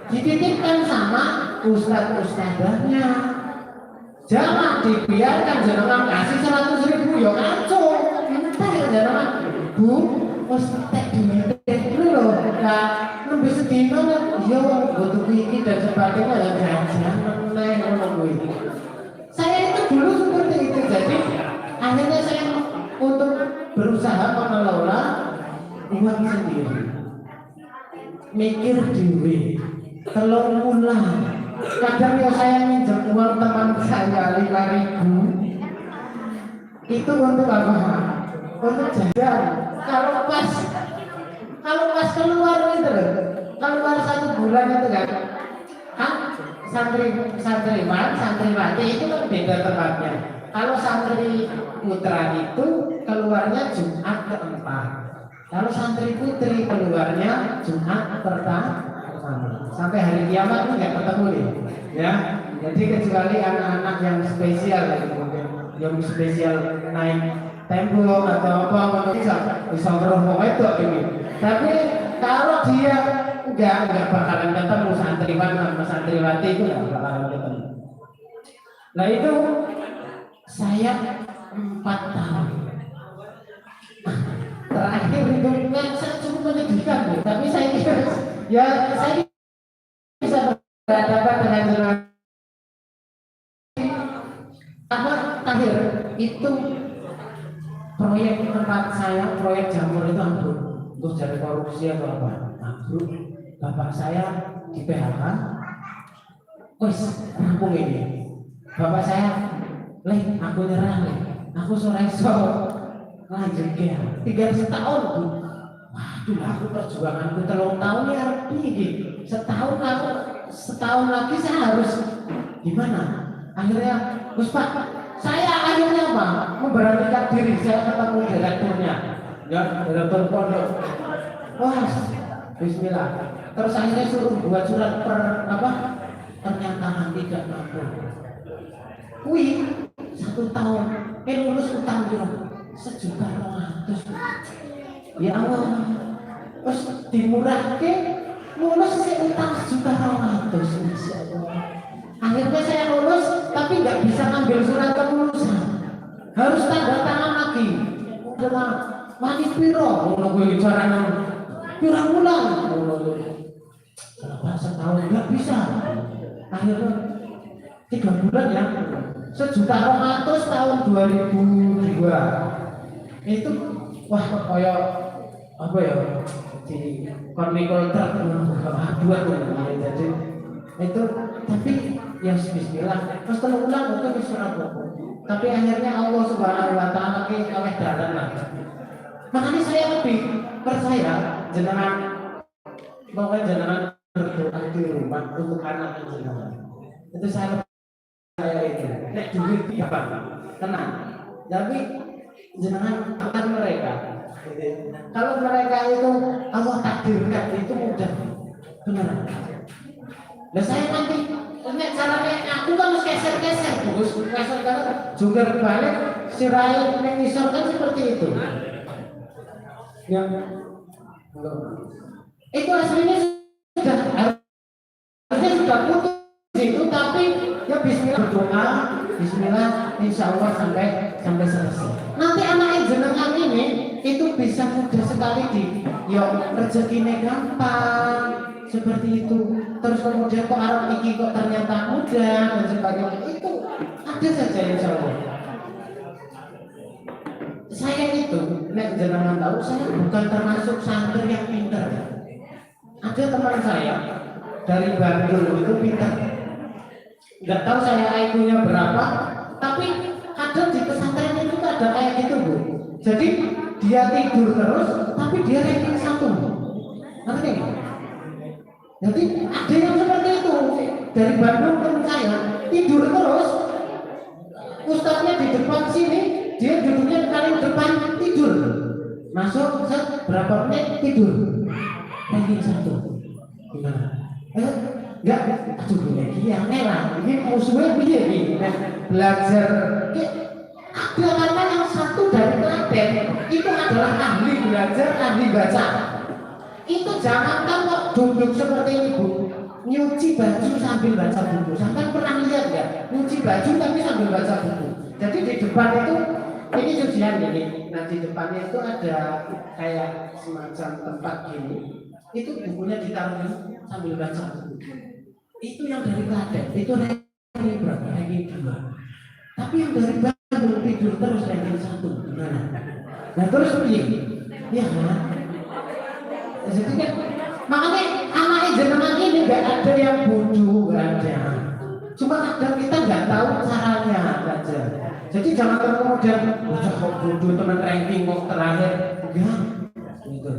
Dititipkan sama ustadz-ustadzahnya. Jangan dibiarkan jenengan kasih 100.000 ya kacau. Entar jenengan Bu, ustadz duit dulu loh. Nah, lebih sedino yo butuh iki dan sebagainya ya jangan meneh ngono kuwi. Saya itu dulu seperti itu, jadi akhirnya saya untuk berusaha mengelola uang sendiri, mikir diri, telung bulan. Kadang ya saya minjem uang teman saya 5.000 itu untuk apa? Untuk jajan. Kalau pas keluar itu loh, keluar 1 bulan itu kan santriwan, santriwati itu kan beda tempatnya. Kalau santri putra itu keluarnya Jumat keempat, kalau santri putri keluarnya Jumat pertama. Sampai hari kiamat itu nggak ketemu nih, ya. Jadi kecuali anak-anak yang spesial, yang spesial naik tembok atau apa bisa berhubung itu ini. Tapi kalau dia enggak bakalan ketemu santriwan sama santriwati itu enggak bakalan ketemu. Nah itu saya 4 tahun. Terakhir itu saya cukup menyedihkan, tapi saya kira ya saya bisa berhadapan dengan jenengan. Karena terakhir itu proyek tempat saya, proyek jamur itu ambruk, terus dari korupsi atau apa, ambruk. Bapak saya di PHK, wes rampung ini. Bapak saya, aku nyerah, aku sore lanjut ya, 3 setahun Bu. Waduh, aku perjuanganku 3 tahun ya ini, setahun lagi saya harus gimana? Akhirnya, Gus Pak, saya akhirnya apa? Memberanikan diri, saya ketemu direkturnya, ya, direktur pondok. Wah, Bismillah. Terus akhirnya suruh buat surat pernyataan tidak mampu. Wih, 1 tahun, lulus utang berapa? 1.200.000. Ya Allah, terus dimurahke, lulus saya utang 1.200.000. Masya Allah. Akhirnya saya lulus, tapi nggak bisa ngambil surat kelulusan, harus tanda tangan lagi. Udah mati piro, ngono gue bicara pirang bulan, kenapa setahun nggak bisa? Akhirnya 3 bulan ya, 1.200.000 tahun 2002. Itu wah kayak apa ya, di konmikul aduan jadi itu. Tapi ya bismillah, terus ulang itu surat. Tapi akhirnya Allah Subhanahu wa taala ke oleh dalan lah. Makanya saya lebih percaya jenengan bahwa jenengan berdoa di rumah untuk anak jenengan. Itu saya itu. Nek duit apa? Tenang. Tapi jenengan akan mereka. Kalau mereka itu Allah takdirkan itu mudah. Benar. Nah saya nanti caranya aku kan harus geser-geser, juga balik sirai mengisor kan seperti itu. Ya, itu aslinya sudah putus itu, tapi ya Bismillah berdoa, Bismillah, Insya Allah sampai selesai. Nanti anak jenengan ini itu bisa mudah sekali ya rezekinya gampang. Seperti itu. Terus kemudian kok arah iki kok ternyata mudah dan sebagainya, itu ada saja insya Allah. Saya itu, nek jenengan tahu, saya bukan termasuk santri yang pintar. Ada teman saya dari Bandung itu pintar. Nggak tahu saya IQ-nya berapa, tapi kadang di pesantren itu ada kayak gitu Bu. Jadi dia tidur terus, tapi dia ranking 1. Ngerti nggak? Jadi ada yang seperti itu dari Bandung ke saya tidur terus, ustadznya di depan sini, dia duduknya paling depan tidur, masuk berapa menit tidur, ranking 1. Gimana? Enggak, aduh ini aneh lah, ini musuhnya begini belajar. Ada anak yang 1 dari adalah ahli belajar, ahli baca. Itu jangankan kok duduk seperti ini Bu, nyuci baju sambil baca buku. Sampai pernah lihat nggak? Nyuci baju tapi sambil baca buku. Jadi di depan itu ini cucian ini. Nah di depannya itu ada kayak semacam tempat gini. Itu bukunya ditaruh sambil baca buku. Itu yang dari Klaten, itu ranking berapa? Ranking 2. Tapi yang dari Bandung tidur terus ranking 1. Gimana? Nah terus begini, ya kan? Jadi kan makanya anak jenengan ini nggak ada yang bodoh, nggak ada. Cuma kadang kita nggak tahu caranya saja. Jadi jangan kemudian kok bodoh teman ranking kok terakhir, enggak. Gitu.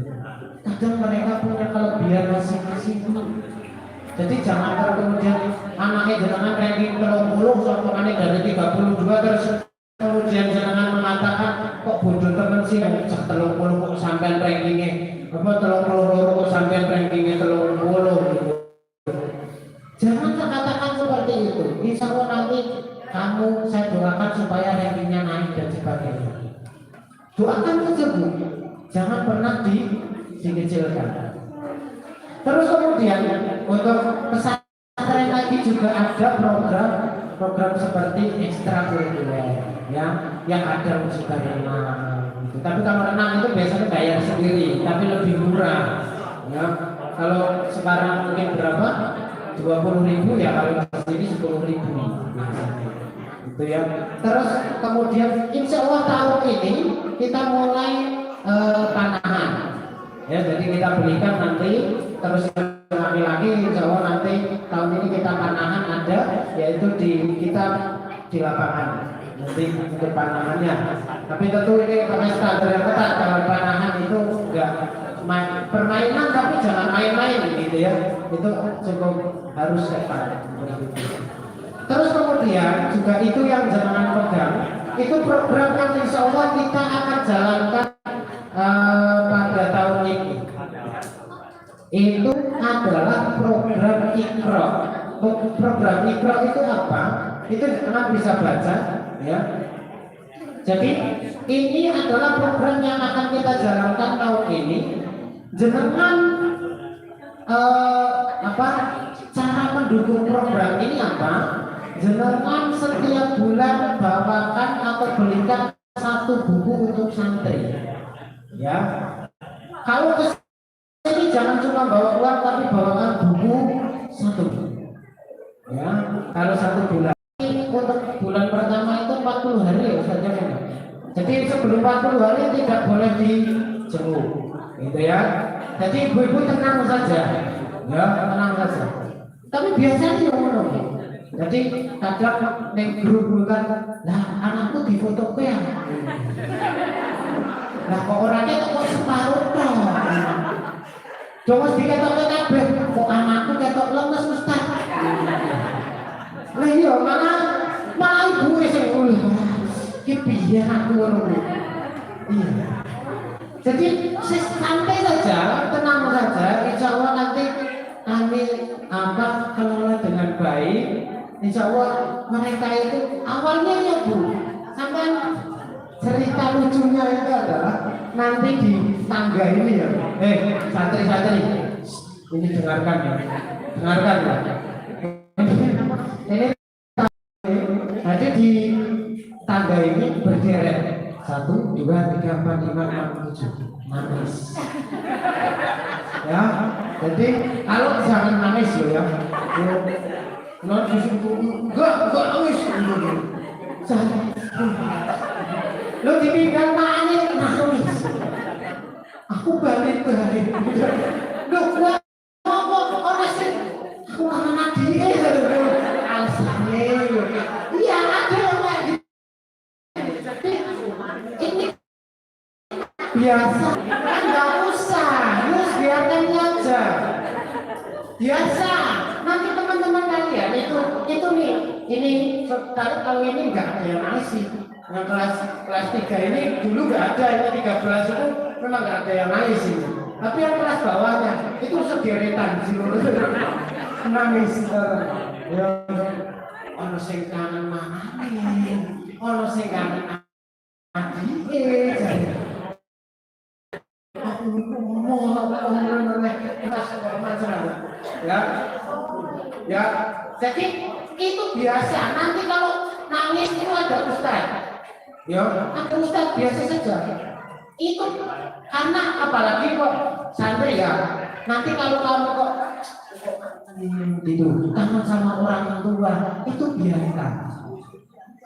Kadang mereka punya kelebihan masing-masing. Jadi jangan kemudian anaknya jenengan ranking 30, soalnya dari 32 terus kemudian jenengan mengatakan kok bodoh teman sih yang 30 kok sampai rankingnya apa 30 kok sampai rankingnya 30 gitu. Jangan katakan seperti itu. Insya Allah nanti kamu saya doakan supaya rankingnya naik dan sebagainya. Doakan saja Bu, jangan pernah dikecilkan. Terus kemudian untuk pesantren lagi juga ada program seperti ekstrakurikuler yang ada juga renang. Tapi kalau renang itu biasanya bayar sendiri, tapi lebih murah. Ya, kalau sekarang mungkin berapa? 20.000 ya, kalau di sini 10.000 gitu ya. Terus kemudian insya Allah tahun ini kita mulai panahan. Ya, jadi kita berikan nanti terus laki-laki insya Allah nanti tahun ini kita panahan ada, yaitu kita di lapangan nanti untuk panahannya. Tapi tentu ini pakai standar yang ketat. Kalau panahan itu enggak permainan tapi jangan main-main gitu ya. Itu cukup harus ketat. Terus kemudian juga itu yang jangan pegang. Itu program yang insya Allah kita akan jalankan pada tahun ini. Itu adalah program Iqra. Program Iqra itu apa? Itu jangan bisa baca ya. Jadi ini adalah program yang akan kita jalankan tahun ini. Jenengan cara mendukung program ini apa? Jenengan setiap bulan bawakan atau belikan 1 buku untuk santri. Ya. Kalau ke sini jangan cuma bawa uang tapi bawakan buku 1. Ya, kalau 1 bulan. Untuk bulan pertama itu 40 hari ya saja kan. Jadi sebelum 40 hari tidak boleh dijenguk, gitu ya. Jadi ibu-ibu tenang saja, ya tenang saja. Tapi biasanya yang menunggu. Jadi kadang neng guru kan, lah anakku di foto ya. Lah kok orangnya kok separuh toh. Coba diketok kabeh, kok anakku ketok lemes Ustaz. Lah iya malah ibu sing ngono. Ki piye aku ngono. Iya. Jadi santai saja, tenang saja. Insya Allah nanti kami kelola dengan baik. Insya Allah mereka itu awalnya ya Bu, sampai cerita lucunya itu adalah nanti di tangga ini ya. Santri-santri, ini dengarkan ya, Ini jadi di tangga ini berderet 1, 2, 3, 4, 5, 6, 7 nangis. Ya, jadi kalau jangan nangis ya. Enggak nangis. Lo ditinggal nangis nangis. Aku balik. Lo orang sih aku anak dia. Alasannya iya ada yang kayak gitu. Ini biasa, nggak usah, terus biarkan aja. Biasa, nanti teman-teman kalian itu nih, ini kalau ini nggak ada yang nangis. Yang kelas 3 ini dulu nggak ada, yang 13 itu memang nggak ada yang nangis ini. Tapi yang kelas bawahnya itu sederetan seluruh nangis. Ya, ono sing kangen manane, ono sing kangen adike. Ya, jadi itu biasa. Nanti kalau nangis itu ada ustaz, ya, ada ustaz biasa saja. Itu karena apalagi kok santri ya. Nanti kalau kamu kok itu kangen sama orang tua, itu biarkan.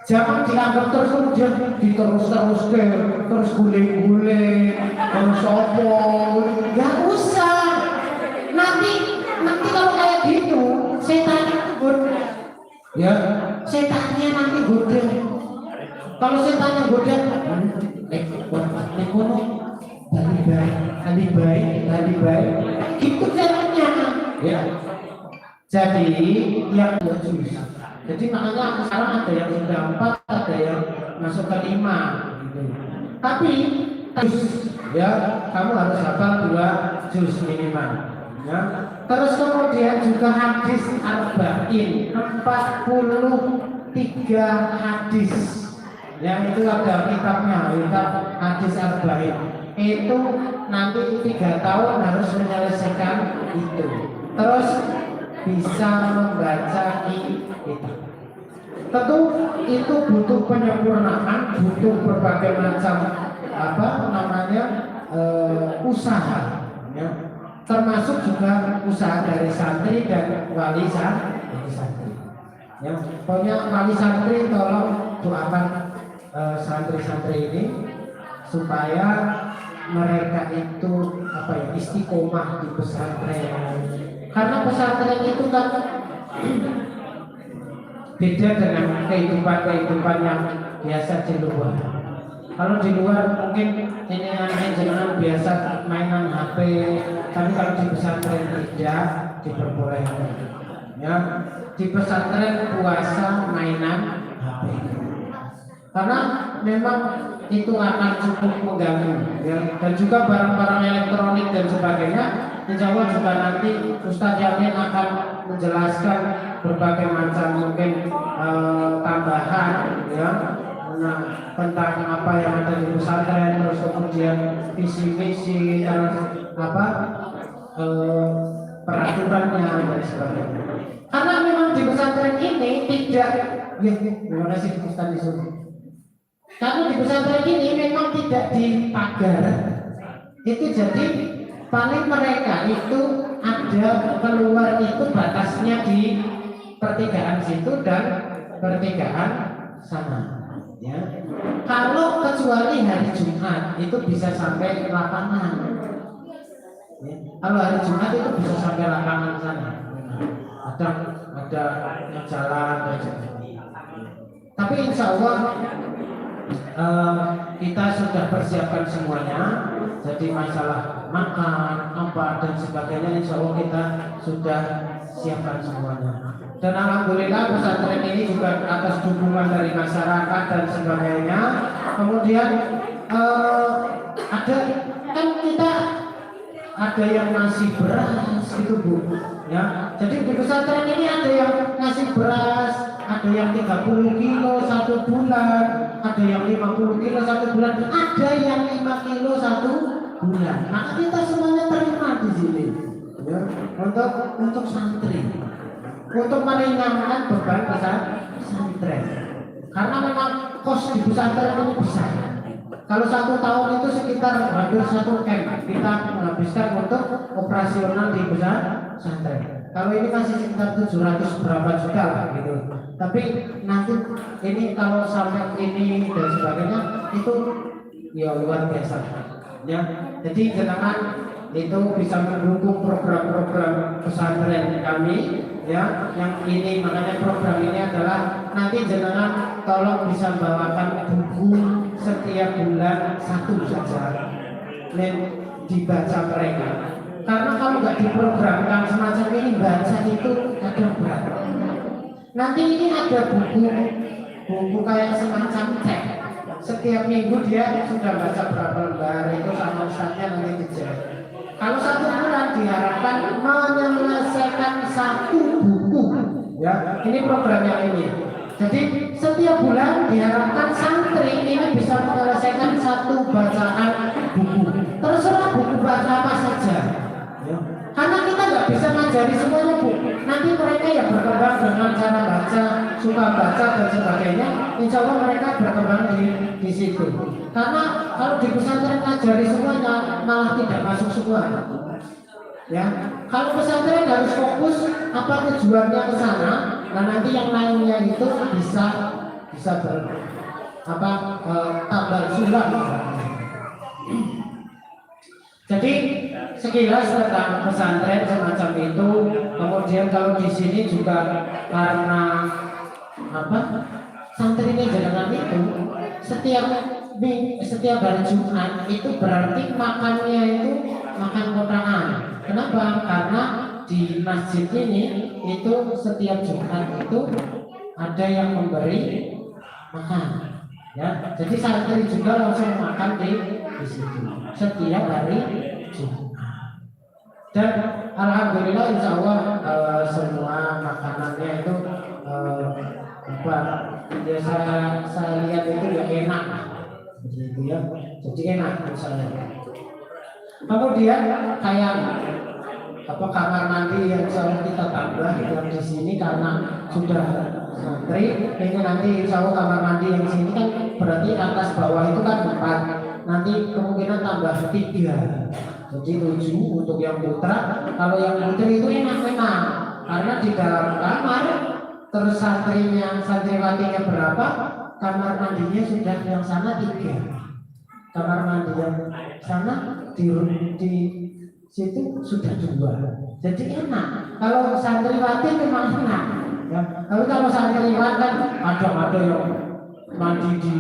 Jangan dianggap terus kemudian terus guling-guling, terus sopo, nggak usah. Nanti kalau kayak gitu, setannya goda, ya, setannya nanti goda. Kalau setannya goda, tadi baik, itu caranya, ya. Jadi yang bagus. Jadi makanya sekarang ada yang sudah 4, ada yang masuk ke 5 gitu. Tapi ya kamu harus hafal 2 juz minimal ya. Terus kemudian juga hadis arba'in 43 hadis. Yang itu ada kitabnya, kitab hadis arba'in. Itu nanti 3 tahun harus menyelesaikan itu. Terus bisa membaca kitab. Tentu itu butuh penyempurnaan, butuh berbagai macam usaha, ya. Termasuk juga usaha dari santri dan wali santri. Ya, pokoknya wali santri tolong doakan santri-santri ini supaya mereka itu istiqomah di pesantren. Karena pesantren itu kan beda dengan kehidupan yang biasa di luar. Kalau di luar mungkin ini jangan biasa mainan HP, tapi kalau di pesantren tidak diperbolehkan. Ya, di pesantren puasa mainan HP. Karena memang itu akan cukup mengganggu, ya. Dan juga barang-barang elektronik dan sebagainya. Insya Allah juga nanti Ustadz Yamin akan menjelaskan berbagai macam mungkin tambahan, ya, tentang apa yang ada di pesantren, terus kemudian visi-visi dan peraturannya dan sebagainya. Karena memang di pesantren ini tidak, ya, terima kasih Ustadz disuruh. Karena di pesantren ini memang tidak dipagar, itu jadi paling mereka itu ada keluar itu batasnya di pertigaan situ dan pertigaan sana, ya. Kalau kecuali hari Jumat itu bisa sampai lapangan, ya. Kalau hari Jumat itu bisa sampai lapangan sana, ada jalan dan sebagainya. Tapi insya Allah kita sudah persiapkan semuanya. Jadi masalah makan, apa dan sebagainya, insya Allah kita sudah siapkan semuanya. Dan alhamdulillah pesantren ini juga atas dukungan dari masyarakat dan sebagainya. Kemudian ada kan kita ada yang ngasih beras gitu Bu, ya. Jadi di pesantren ini ada yang ngasih beras, ada yang 30 kilo 1 bulan, ada yang 50 kilo 1 bulan, ada yang 5 kilo 1 bulan. Maka kita semuanya terima di sini, ya, untuk santri, untuk meringankan beban pesantren. Karena memang kos di pesantren ini besar. Kalau 1 tahun itu sekitar hampir 1 M kita menghabiskan untuk operasional di pesantren. Kalau ini masih sekitar 700 berapa juta lah gitu. Tapi nanti ini kalau sampai ini dan sebagainya itu ya luar biasa, ya. Jadi jenengan itu bisa mendukung program-program pesantren kami, ya. Yang ini makanya program ini adalah nanti jenengan tolong bisa bawakan buku setiap bulan 1 saja dan dibaca mereka. Karena kalau nggak diprogramkan semacam ini baca itu kadang berat. Nanti ini ada buku kayak semacam cek. Setiap minggu dia sudah baca berapa lembar, itu sama ustaznya nanti dijelaskan. Kalau 1 bulan diharapkan menyelesaikan 1 buku, ya. Ini programnya ini. Jadi setiap bulan diharapkan santri ini bisa menyelesaikan 1 bacaan buku. Terserah buku apa saja. Ya. Karena kita nggak bisa ngajari semuanya Bu. Nanti mereka yang berkembang dengan cara baca, suka baca dan sebagainya, insya Allah mereka berkembang di situ. Karena kalau di pesantren ngajari semuanya malah tidak masuk semua. Ya, kalau pesantren harus fokus apa tujuannya ke sana, nah nanti yang lainnya itu bisa tambah sulam. Jadi sekilas tentang pesantren semacam itu. Kemudian kalau di sini juga karena santrinya jenengan itu setiap hari Jumat itu berarti makannya itu makan kotaan. Kenapa? Karena di masjid ini itu setiap Jumat itu ada yang memberi makan. Ya, jadi santri juga langsung makan di situ setiap hari Jumat. Dan alhamdulillah insya Allah semua makanannya itu saya lihat itu ya enak, begitu ya. Jadi enak misalnya. Kemudian kayak kamar mandi yang insya Allah kita tambah yang di sini karena sudah santri, ini nanti insya Allah kamar mandi yang sini kan berarti atas bawah itu kan 4, nanti kemungkinan tambah 3, jadi 7 untuk yang putra. Kalau yang putri itu enak-enak karena di dalam kamar terus santriwatinya berapa, kamar mandinya sudah yang sana 3, kamar mandi yang sana di situ sudah 2, jadi enak. Kalau santriwati memang enak. Ya, tapi kalau santriwati kan ada yang mandi di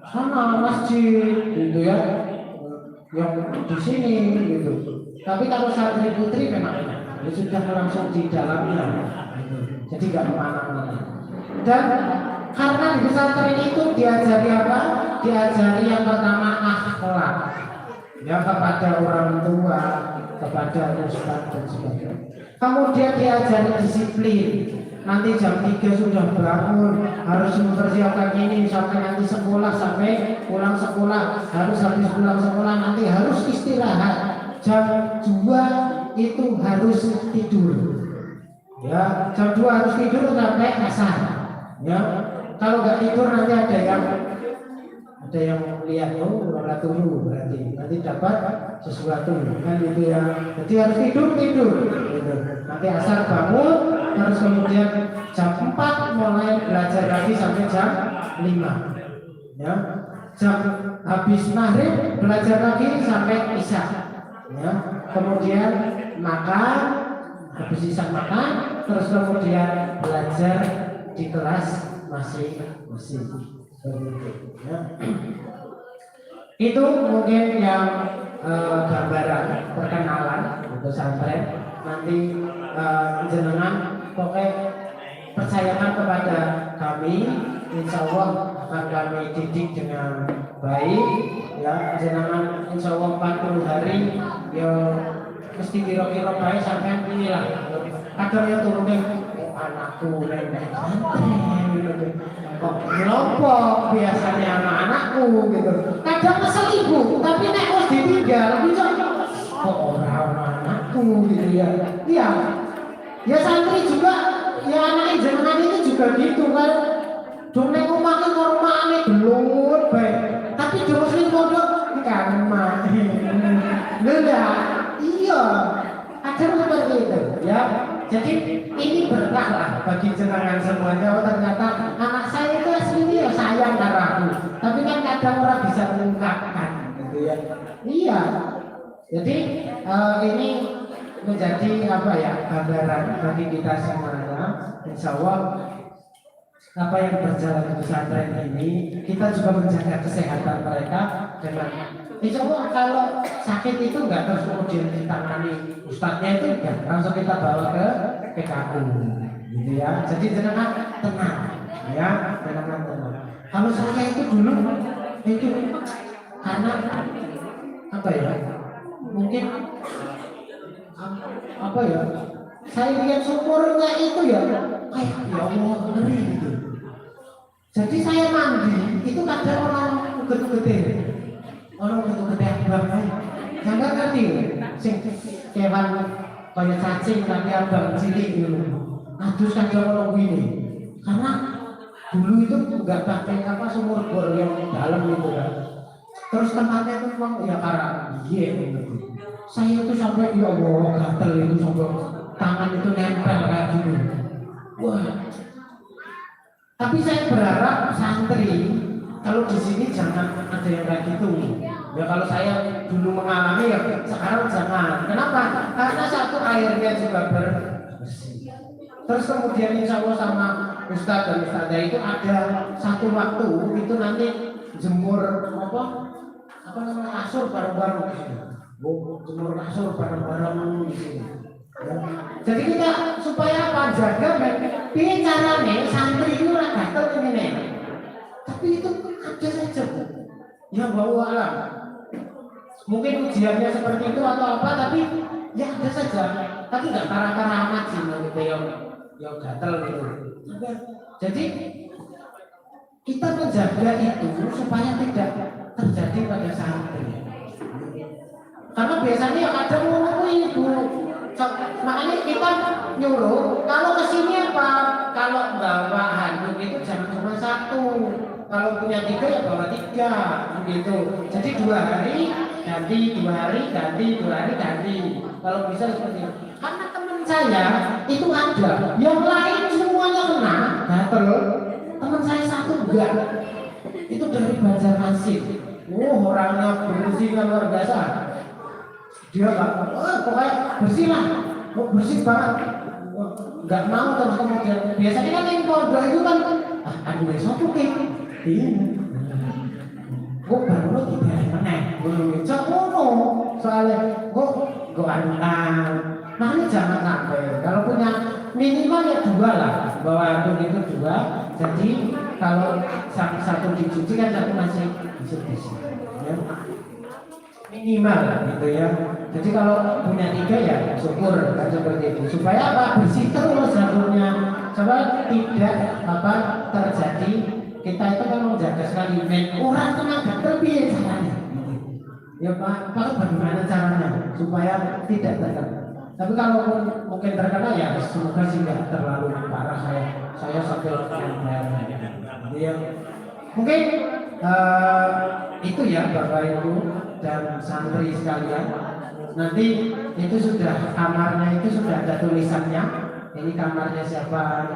sana masjid gitu ya, yang di sini gitu. Tapi kalau santri putri memang enak, sudah langsung di dalamnya, gitu. Jadi nggak kemana-mana. Dan karena di pesantren itu diajari apa? Diajari yang pertama akhlak, ya kepada orang tua, kepada ustaz dan sebagainya. Kemudian diajari disiplin. Nanti jam 3 sudah bangun, harus mempersiapkan ini sampai nanti sekolah, sampai pulang sekolah, harus habis pulang sekolah nanti harus istirahat. Jam 2 itu harus tidur. Ya, jam 2 harus tidur sampai asar. Ya, kalau nggak tidur nanti ada yang lihat orang tunggu, berarti nanti dapat sesuatu kan itu ya. Jadi harus tidur gitu. Nanti asar bangun, terus kemudian jam 4 mulai belajar lagi sampai jam 5. Ya, jam habis maghrib belajar lagi sampai isya. Ya, kemudian makan, habis isya makan, terus kemudian belajar di kelas masing-masing. Ya. Itu mungkin yang gambaran perkenalan untuk pesantren. Nanti jenengan pokoknya percayakan kepada kami, insya Allah akan kami didik dengan baik. Ya, jenengan insya Allah 40 hari ya mesti kira-kira baik sampai inilah. Kadang yang turunin anakku nenek kok kelompok biasanya anak-anakku gitu. Kadang kesel ibu, tapi nek wis ditinggal bisa kok orang anakku gitu ya. Iya. Ya santri juga, ya anak jenengan itu juga gitu kan. Dong nek omah karo omahane belungut bae. Tapi terus ning pondok kan mah. Lha iya. Ada seperti itu ya. Jadi ini berkah lah bagi jenengan semuanya. Oh, ternyata anak saya itu aslinya ya sayang karo aku. Tapi kan kadang orang bisa mengungkapkan gitu ya. Iya. Jadi ini menjadi apa ya, gambaran bagi kita semuanya. Insya Allah apa yang berjalan di pesantren ini, kita juga menjaga kesehatan mereka dengan insya Allah kalau sakit itu enggak terus kemudian ditangani ustadznya, itu enggak, langsung kita bawa ke PKU gitu ya. Jadi jangan tenang ya, jangan tenang. Kalau saya itu dulu itu karena apa ya, mungkin apa ya, saya lihat sumurnya itu ya kayak ya Allah ngeri gitu. Jadi saya mandi itu kadang orang gede-gede, orang gede-gede banget. Sampai enggak ngerti. Sing kewan kaya cacing tapi abang cilik gitu. Adus kadang ono kuwi. Karena dulu itu enggak pakai apa sumur bor yang dalam gitu kan. Terus tempatnya itu memang ya karang. Iya gitu. Saya itu sampai ya Allah gatel itu sampai tangan itu nempel kayak gitu. Wah. Tapi saya berharap santri kalau di sini jangan ada yang kayak gitu. Ya kalau saya dulu mengalami ya sekarang jangan. Kenapa? Karena satu airnya juga bersih. Terus kemudian insya Allah sama Ustadz dan Ustadzah itu ada satu waktu itu nanti jemur apa namanya kasur bareng-bareng di sini. Jemur kasur bareng-bareng di sini. Ya. Jadi kita supaya apa jaga ini caranya santri itu lah gatel ini. Tapi itu ada saja Bu. Ya bahwa alam. Mungkin ujiannya seperti itu atau apa, tapi ya ada saja. Tapi nggak parah-parah amat sih gitu yang gatel gitu. Jadi kita menjaga itu supaya tidak terjadi pada santri. Karena biasanya ya kadang ngono ibu. Makanya kita nyuruh kalau kesini apa? Kalau bawa handuk itu jangan cuma satu. Kalau punya 3 ya bawa 3 begitu. Jadi 2 hari ganti, 2 hari ganti, 2 hari ganti. Kalau bisa seperti itu. Karena teman saya itu ada, yang lain semuanya kena gatel. Teman saya satu enggak. Itu dari Banjarmasin. Orangnya bersihnya luar biasa. Dia pokoknya bersih lah, bersih banget. Nggak mau terus kemudian biasanya kan yang pondok itu kan aduh sopo ki kok baru tidak meneh cok ngono soalnya kok nah ini jangan sampai. Kalau punya minimal ya 2 lah, bawa handuk itu 2. Jadi kalau satu dicuci kan satu masih bisa ya. Minimal gitu ya. Jadi kalau punya 3 ya syukur kan seperti itu. Supaya apa? Bersih terus handuknya. Supaya tidak apa terjadi. Kita itu kan menjaga sekali orang kena gatel piye caranya. Ya Pak, bagaimana caranya supaya tidak terkena. Tapi kalau mungkin terkena ya semoga sih nggak terlalu parah saya sampai ya. Mungkin itu ya Bapak Ibu dan santri sekalian. Nanti itu sudah kamarnya itu sudah ada tulisannya. Ini kamarnya siapa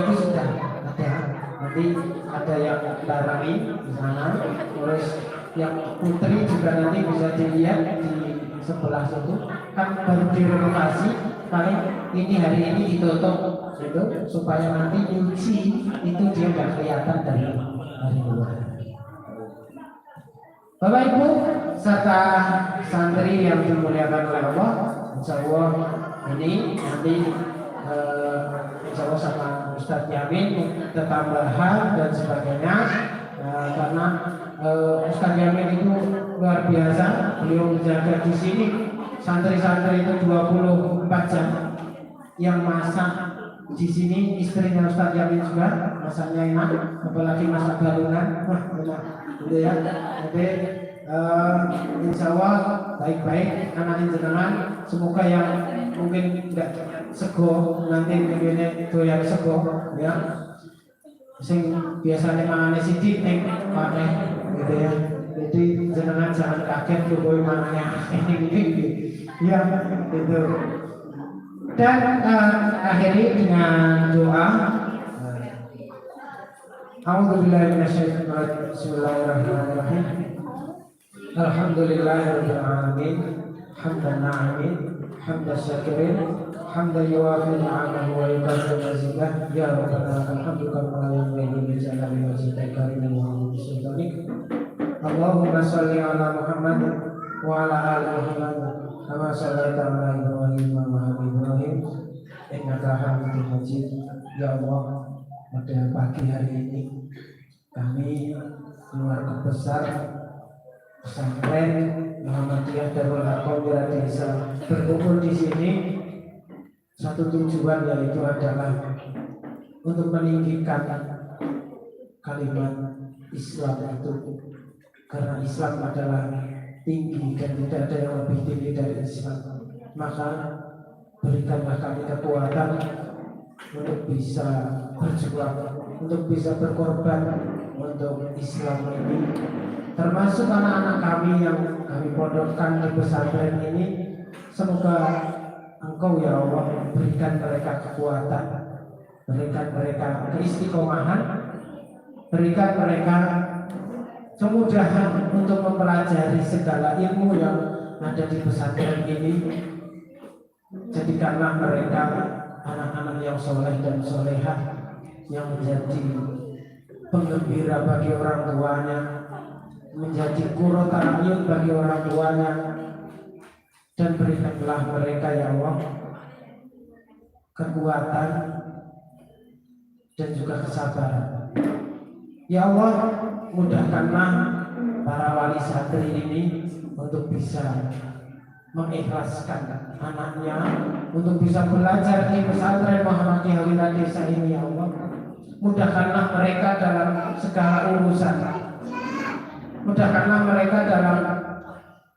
itu sudah ada. Nanti ada yang barangi di sana. Terus yang putri juga nanti bisa dilihat di sebelah situ. Kan baru direnovasi. Paling ini hari ini ditutup gitu supaya nanti nyuci itu dia nggak kelihatan dari luar. Bapak Ibu serta santri yang dimuliakan oleh Allah, insya Allah ini nanti insya Allah sama Ustadz Yamin ketambahan dan sebagainya karena Ustadz Yamin itu luar biasa, beliau menjaga di sini santri-santri itu 24 jam yang masak di sini istrinya Ustadz Yamin juga masaknya enak, apalagi masak galungan, wah enak. Gitu ya, jadi insya Allah baik-baik anak jenengan. Semoga yang mungkin tidak sego nanti begini itu yang sego ya. Sing biasanya mangane sidik neng pakai gitu ya. Jadi jenengan jangan kaget tuh mananya ini ya gitu. Dan akhiri dengan doa. A'udzubillahi minasyaitonir rajim. Bismillahirrahmanirrahim. Alhamdulillahirabbil alamin. Hamdan na'imin, hamdan syakirin, hamdan yuwafi ni'amahu wa yukafi mazidah. Ya Rabbana alhamdu kama la yanbaghi li jalali wajhika karimin wa sultanik. Allahumma shalli ala Muhammad wa ala ali Muhammad kama shallaita ala Ibrahim wa ala ali Ibrahim innaka Hamidum Majid. Ya Allah, pada pagi hari ini kami keluarga besar pesantren Muhammadiyah Darul Arqam Desa berkumpul di sini. Satu tujuan yaitu adalah untuk meninggikan kalimat Islam itu, karena Islam adalah tinggi dan tidak ada yang lebih tinggi dari Islam. Maka berikanlah kami kekuatan untuk bisa berjuang, untuk bisa berkorban untuk Islam ini, termasuk anak-anak kami yang kami pondokkan di pesantren ini. Semoga Engkau ya Allah berikan mereka kekuatan, berikan mereka keistiqomahan, berikan mereka kemudahan untuk mempelajari segala ilmu yang ada di pesantren ini. Jadikanlah mereka anak-anak yang soleh dan solehah, yang menjadi penggembira bagi orang tuanya, menjadi qurrata a'yun bagi orang tuanya. Dan berikanlah mereka ya Allah kekuatan dan juga kesabaran. Ya Allah, mudahkanlah para wali santri ini untuk bisa mengikhlaskan anaknya untuk bisa belajar di pesantren Muhammadiyah Wilayah Desa ini ya Allah. Mudahkanlah mereka dalam segala urusan. Mudahkanlah mereka dalam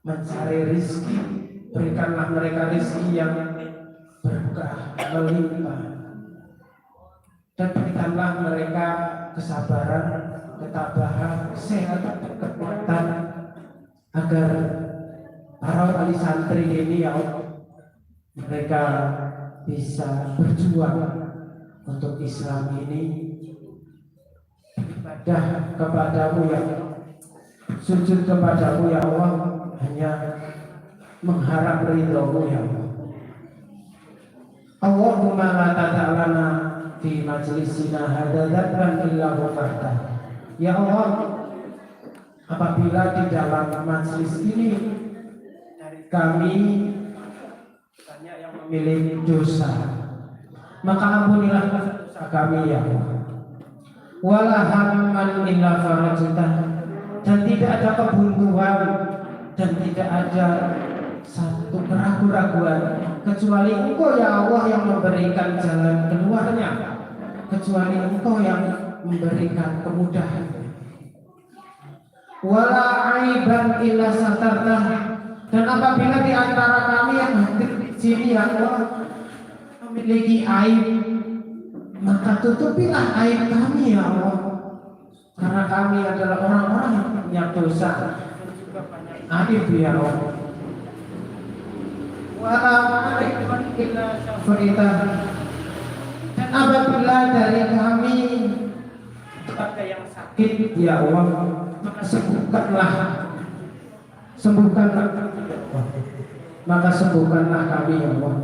mencari rezeki. Berikanlah mereka rezeki yang berkah, melimpah. Dan berikanlah mereka kesabaran, ketabahan, sehat, kekuatan, agar para wali santri ini ya Allah, mereka bisa berjuang untuk Islam ini, ibadah kepadamu ya Allah, sujud kepadamu ya Allah, hanya mengharap ridhomu ya Allah. Allahumma la tada'lana fi majlisina hadza dzatan illa ghafarta. Ya Allah, apabila di dalam majelis ini kami banyak yang memiliki dosa, maka ampunilah dosa kami ya Allah. Wala hamman illa farajtah, dan tidak ada kebuntuan dan tidak ada satu keraguan-raguan kecuali Engkau ya Allah yang memberikan jalan keluarnya, kecuali Engkau yang memberikan kemudahan. Wala aiban illa satartah, dan apabila di antara kami yang hadir di sini ya Allah memiliki aib, maka tutupilah aib kami ya Allah, karena kami adalah orang-orang yang punya dosa aib ya Allah. Dan apabila dari kami ada yang sakit ya Allah, maka sembuhkanlah kami ya Allah.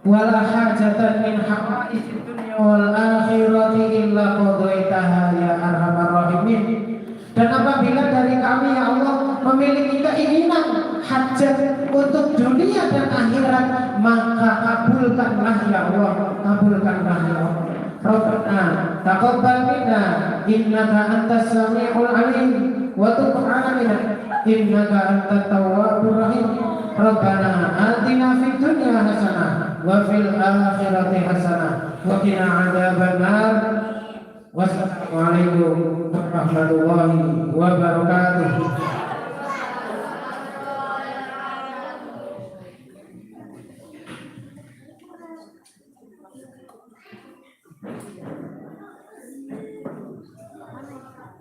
Wala hajatan min hawaijid dunya wal akhirati illa qadaitaha ya arhamar rahimin. Dan apabila dari kami ya Allah memiliki keinginan hajat untuk dunia dan akhirat, maka kabulkanlah ya Allah, kabulkanlah ya Allah. Rabbana taqabbal minna innaka antas samiul alim wa tub 'alaina innaka antat tawwabur rahim. Rabbana atina fid dunya hasanah wa fil akhirati hasanah wa qina 'adzabannar. Wassalamualaikum warahmatullahi wabarakatuh.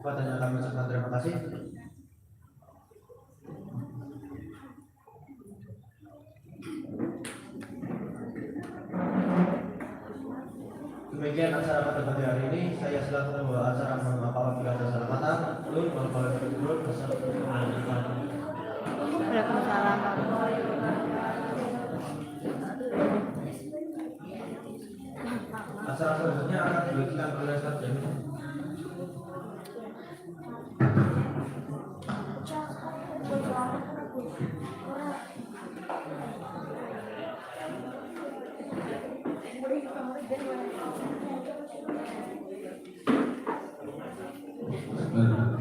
Kepadanya kami ucapkan terima kasih. Demikian acara pada pagi hari ini. Saya selaku pembawa acara mohon maaf apabila ada salah kata. Waalaikumsalam. Acara selanjutnya akan dibagikan oleh Ustaz Jamil. Bismillah.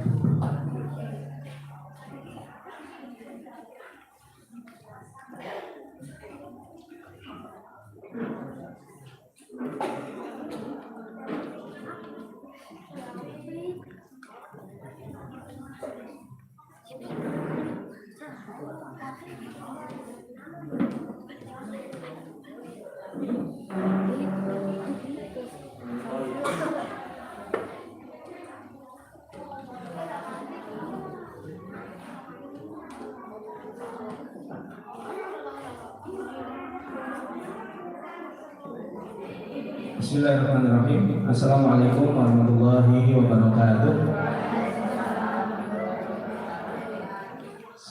Bismillahirrahmanirrahim. Assalamualaikum warahmatullahi wabarakatuh.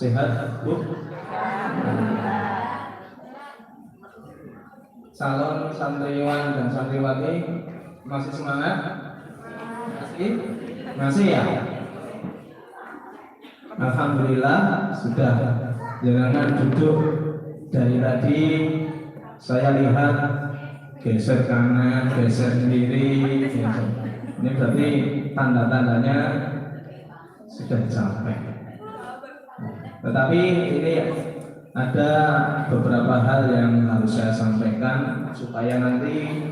Sehat, Bu? Calon santriwan dan santriwati masih semangat? Masih ya? Alhamdulillah sudah. Jangan duduk dari tadi saya lihat geser kanan, geser kiri, geser. Ini berarti tanda-tandanya sudah capek. Tetapi ini ada beberapa hal yang harus saya sampaikan supaya nanti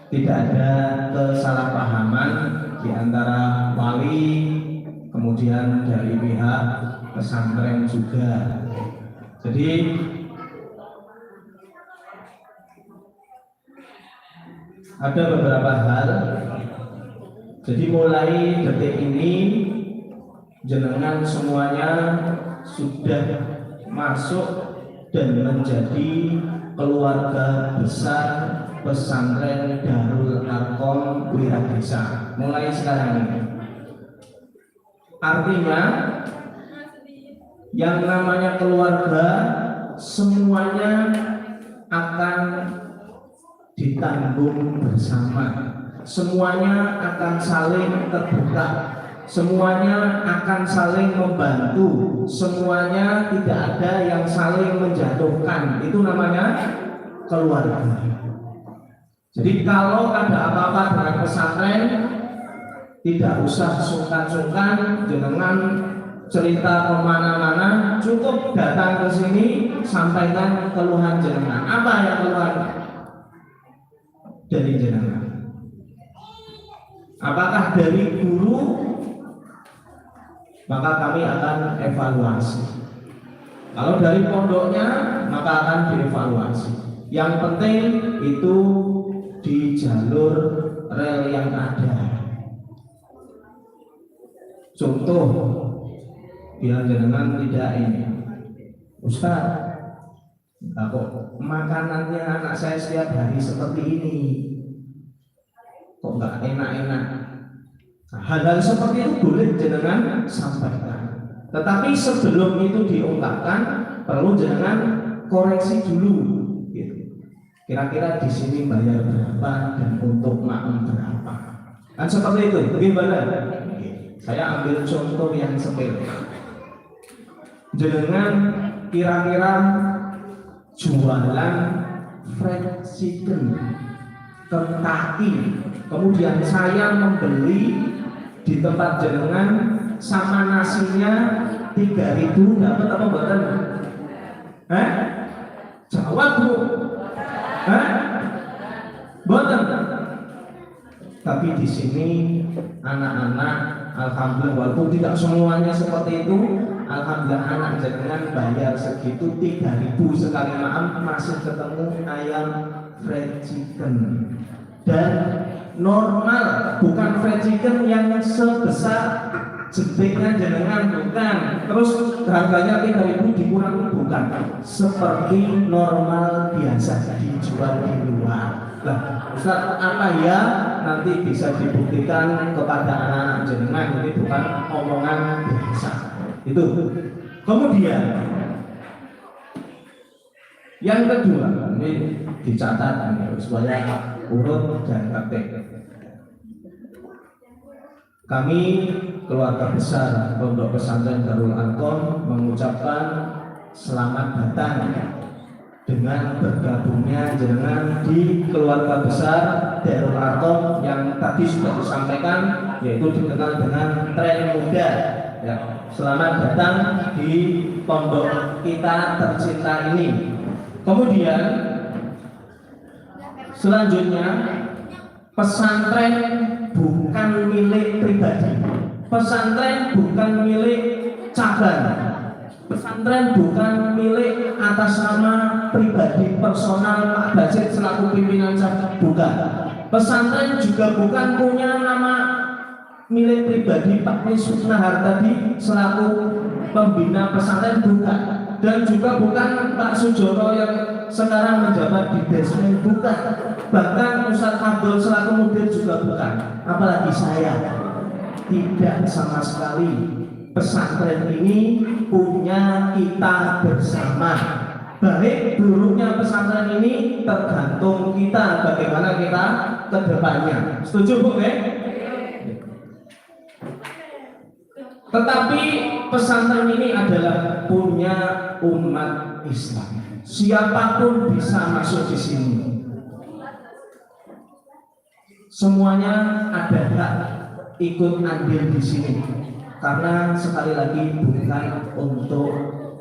tidak ada kesalahpahaman di antara wali kemudian dari pihak pesantren juga. Jadi ada beberapa hal. Jadi mulai detik ini jenengan semuanya sudah masuk dan menjadi keluarga besar pesantren Darul Arqam Wiradesa mulai sekarang ini. Artinya yang namanya keluarga semuanya akan ditanggung bersama, semuanya akan saling terbuka, semuanya akan saling membantu, semuanya tidak ada yang saling menjatuhkan. Itu namanya keluarga. Jadi kalau ada apa-apa dengan pesantren, tidak usah sungkan-sungkan jenengan cerita kemana-mana, cukup datang ke sini sampaikan keluhan jenengan. Apa yang keluhan dari jenengan? Apakah dari guru? Maka kami akan evaluasi. Kalau dari pondoknya, maka akan dievaluasi. Yang penting itu di jalur rel yang ada. Contoh, biar jenengan tidak ini, Ustaz, kok makanannya anak saya setiap hari seperti ini, kok nggak enak-enak. Hal-hal seperti itu boleh jenengan sampaikan. Tetapi sebelum itu diungkapkan, perlu jenengan koreksi dulu. Gitu. Kira-kira di sini bayar berapa dan untuk makmum berapa? Kan seperti itu. Bagaimana? Saya ambil contoh yang sepele. Jenengan kira-kira jualan fried chicken, Kentucky, kemudian saya membeli di tempat jenengan sama nasinya 3.000, dapat apa mboten? Jawab, Bu. Mboten. Tapi di sini anak-anak, alhamdulillah, walaupun tidak semuanya seperti itu, alhamdulillah anak jenengan bayar segitu 3.000 sekali makan masih ketemu ayam fried chicken. Dan normal, bukan fried chicken yang sebesar jediknya jenengan, bukan. Terus harganya 3.000 dikurangi, bukan. Seperti normal biasa dijual di luar. Lah, Ustaz, apa ya? Nanti bisa dibuktikan kepada anak-anak jenengan. Ini bukan omongan biasa. Itu. Kemudian yang kedua, ini dicatat supaya urut dan tertib. Kami keluarga besar Pondok Pesantren Darul Arqam mengucapkan selamat datang dengan bergabungnya jenengan di keluarga besar Darul Arqam yang tadi sudah disampaikan, yaitu dikenal dengan tren muda. Ya, selamat datang di pondok kita tercinta ini. Kemudian selanjutnya, pesantren bukan milik pribadi, pesantren bukan milik cabang, Pesantren bukan milik atas nama pribadi personal Pak Basit selaku pimpinan saja, bukan. Pesantren juga bukan punya nama milik pribadi Pak Misnah Hartadi selaku pembina pesantren, bukan. Dan juga bukan Pak Sujono yang sekarang menjabat di Desmen, bukan. Bahkan Ustadz Abdul selaku mudir juga bukan. Apalagi saya, tidak sama sekali. Pesantren ini punya kita bersama. Baik buruknya pesantren ini tergantung kita bagaimana kita ke depannya. Setuju Bu? Tetapi pesantren ini adalah punya umat Islam. Siapapun bisa masuk di sini. Semuanya ada hak ikut andil di sini. Karena sekali lagi bukan untuk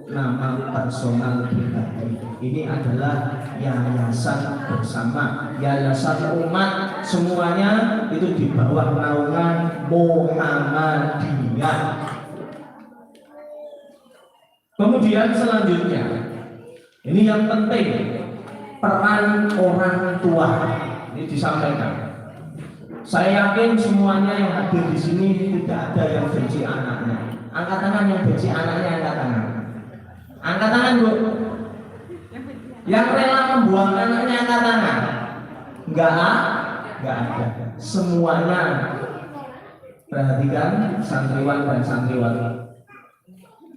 nama personal pribadi. Ini adalah yayasan bersama, yayasan umat, semuanya itu di bawah naungan Muhammadiyah. Kemudian selanjutnya, ini yang penting, peran orang tua ini disampaikan. Saya yakin semuanya yang hadir di sini tidak ada yang benci anaknya. Angkat tangan yang benci anaknya, angkat tangan. Angkat tangan Bu. Yang rela membuang anaknya, angkat tangan. Enggak ada. Semuanya. Perhatikan santriwan dan santriwati.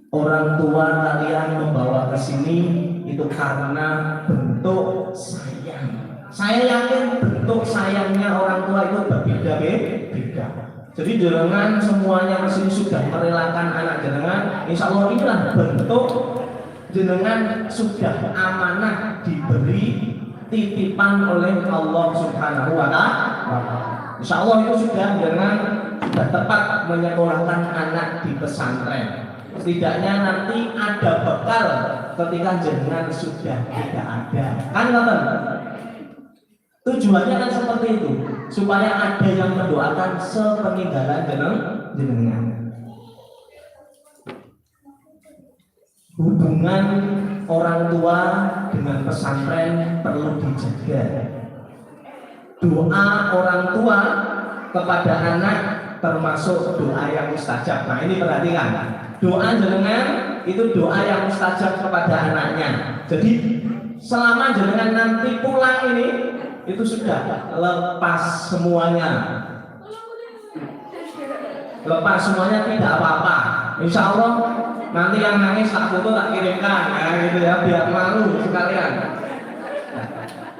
Orang tua kalian membawa ke sini itu karena bentuk sayang. Saya yakin bentuk sayangnya orang tua itu berbeda-beda. Jadi jenengan semuanya kesini sudah merelakan anak jenengan. Insya Allah inilah bentuk jenengan sudah amanah diberi titipan oleh Allah Subhanahu wa Ta'ala. Insya Allah itu sudah jenengan sudah tepat menyekolahkan anak di pesantren. Setidaknya nanti ada bekal ketika jenengan sudah tidak ada. Kan nonton? Tujuannya kan seperti itu, supaya ada yang mendoakan sepeninggalan jenengan. Hubungan orang tua dengan pesantren perlu dijaga. Doa orang tua kepada anak termasuk doa yang mustajab. Nah ini perhatikan, doa jenengan itu doa yang mustajab kepada anaknya. Jadi selama jenengan nanti pulang ini itu sudah lepas semuanya, tidak apa-apa. Insya Allah nanti yang nangis tak foto tak kirimkan, ya gitu ya, biar malu sekalian.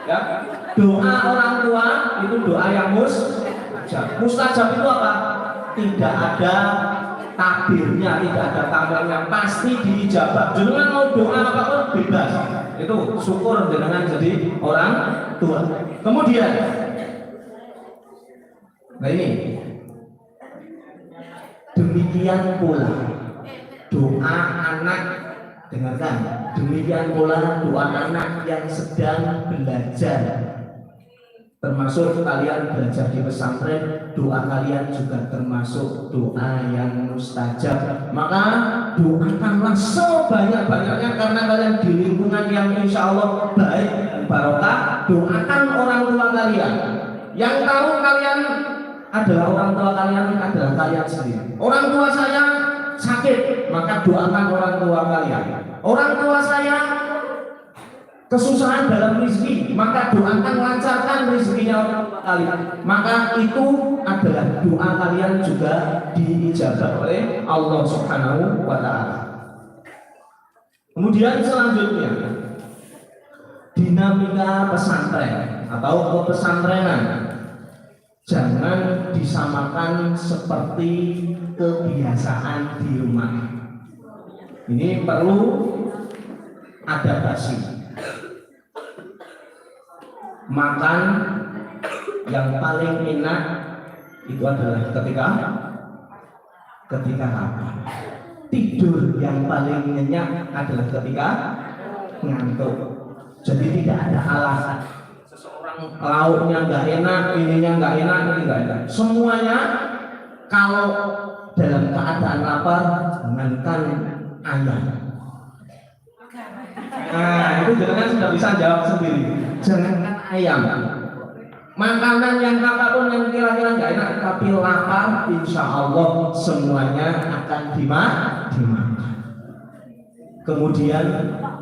Ya, doa orang tua itu doa yang mustajab. Mustajab itu apa? Tidak ada takdirnya, tidak ada tanggalnya, pasti diijabah. Jangan mau doa apapun bebas. Itu syukur dengan jadi orang tua. Kemudian, nah ini demikian pula doa anak, dengarkan, demikian pula doa anak yang sedang belajar, termasuk kalian belajar di pesantren, doa kalian juga termasuk doa yang mustajab. Maka doakanlah sebanyak-banyaknya karena kalian di lingkungan yang insya Allah baik dan barokah. Doakan orang tua kalian. Yang tahu kalian adalah orang tua kalian adalah kalian sendiri. Orang tua saya sakit, maka doakan orang tua kalian. Orang tua saya kesusahan dalam rezeki, maka doakan lancarkan rezekinya orang tua kalian. Maka itu adalah doa kalian juga diijabah oleh Allah Subhanahu wa Ta'ala. Kemudian selanjutnya, dinamika pesantren atau kepesantrenan jangan disamakan seperti kebiasaan di rumah. Ini perlu adaptasi. Makan yang paling enak itu adalah ketika apa? Tidur yang paling nyenyak adalah ketika ngantuk. Jadi tidak ada alasan seseorang lauknya nggak enak, ininya nggak enak, ini nggak enak. Semuanya kalau dalam keadaan lapar, jangankan ayam, Nah, itu jenengan sudah bisa jawab sendiri. Jangankan ayam, makanan yang apapun yang kira-kira nggak enak tapi lapar, insya Allah semuanya akan dimakan. Kemudian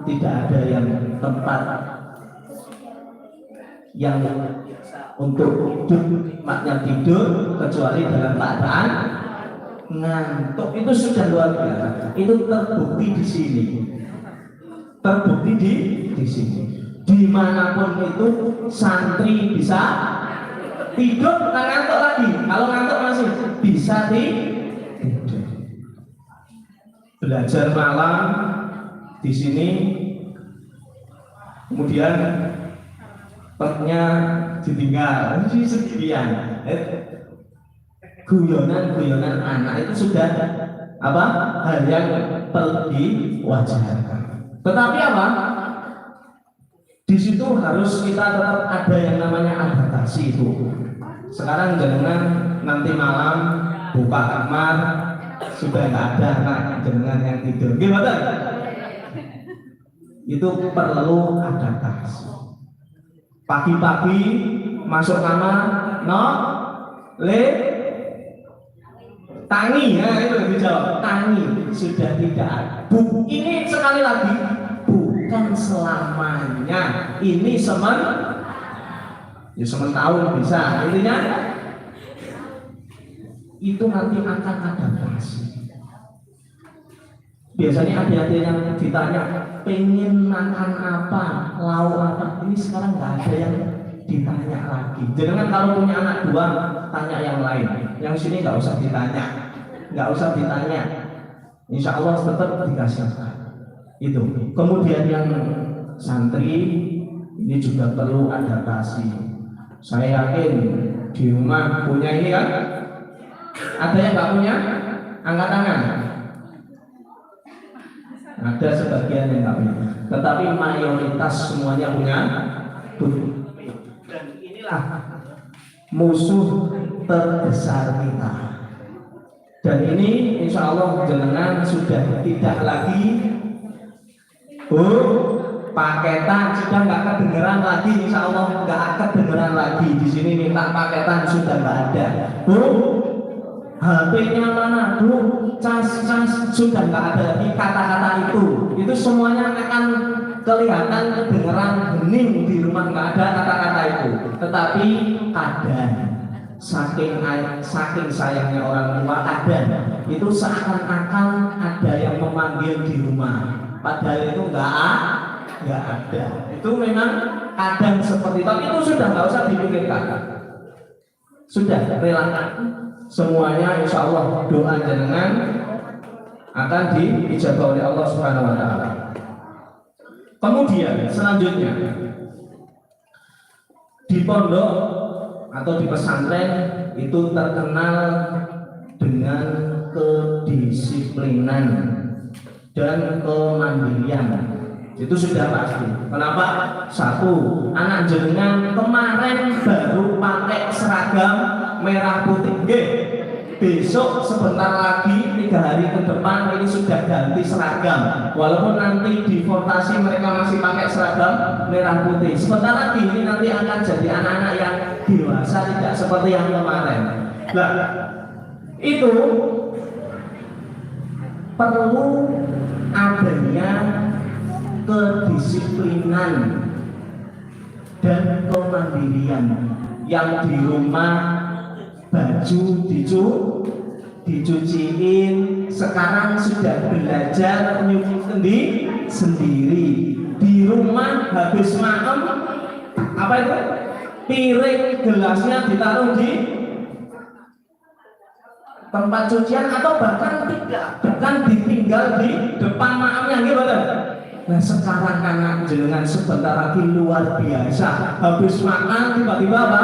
tidak ada yang tempat yang untuk hidup nikmatnya tidur kecuali dalam keadaan ngantuk. Itu sudah luar biasa. Itu terbukti di sini. Terbukti di sini. Dimanapun itu santri bisa tidur bukan ngantuk lagi. Kalau ngantuk masih bisa tidur. Belajar malam di sini, kemudian perutnya ditinggal sendirian. Guyonan anak itu sudah apa? Hal yang perlu diwajarkan. Tetapi apa? Di situ harus kita tetap ada yang namanya adaptasi itu. Sekarang jangan nanti malam buka kamar sudah nggak ada anak jenengan yang tidur. Gimana? Itu perlu adaptasi. Pagi-pagi masuk kamar, no, tangi, ya itu dijawab. Tangi sudah tidak ada. Ini sekali lagi bukan selamanya. Ini ya tahun bisa. Intinya itu nanti akan adaptasi. Biasanya adik-adik yang ditanya pengen makan apa, lauk apa, ini sekarang nggak ada yang ditanya lagi. Jangan kalau punya anak dua tanya yang lain, yang sini nggak usah ditanya, Insya Allah tetap dikasih itu. Kemudian yang santri ini juga perlu adaptasi. Saya yakin di rumah punya ini kan, ada yang nggak punya, angkat tangan. Ada sebagian yang nggak punya, tetapi mayoritas semuanya punya. Dan inilah musuh terbesar kita. Dan ini insya Allah jenengan sudah tidak lagi paketan, sudah nggak kedengeran lagi. Insya Allah nggak kedengeran lagi. Di sini minta paketan sudah nggak ada. HP-nya mana? Cas sudah nggak ada lagi kata-kata itu. Itu semuanya akan kelihatan kedengeran hening di rumah, nggak ada kata-kata itu. Tetapi kadang saking sayangnya orang tua, kadang itu seakan-akan ada yang memanggil di rumah, padahal itu nggak ada. Itu memang kadang seperti itu, tapi itu sudah nggak usah dipikirkan, sudah relakan semuanya. Insya Allah doa jenengan akan diijabah oleh Allah Subhanahu Wa Taala. Kemudian selanjutnya di pondok atau di pesantren itu terkenal dengan kedisiplinan dan kemandirian. Itu sudah pasti. Kenapa? Satu, anak jenengan kemarin baru pakai seragam merah putih. Besok sebentar lagi 3 hari ke depan ini sudah ganti seragam. Walaupun nanti di votasi mereka masih pakai seragam merah putih, sebentar lagi ini nanti akan jadi anak-anak yang dewasa, tidak seperti yang kemarin. Nah, itu perlu adanya kedisiplinan dan kemandirian. Yang di rumah baju dicuciin, sekarang sudah belajar nyuci sendiri. Di rumah habis makan apa itu? Piring gelasnya ditaruh di tempat cucian atau bahkan ditinggal di depan maamnya gitu. Nah sekarang anak jenengan sebentar lagi luar biasa, habis makan tiba-tiba apa?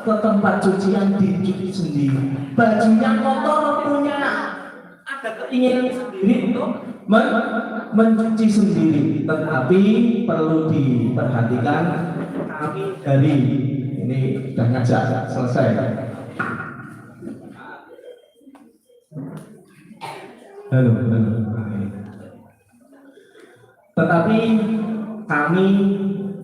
Ke tempat cucian dicuci sendiri. Bajunya kotor, punya ada keinginan sendiri untuk mencuci sendiri. Tetapi perlu diperhatikan, kami dari ini sudah ngajak selesai. Halo. Tetapi kami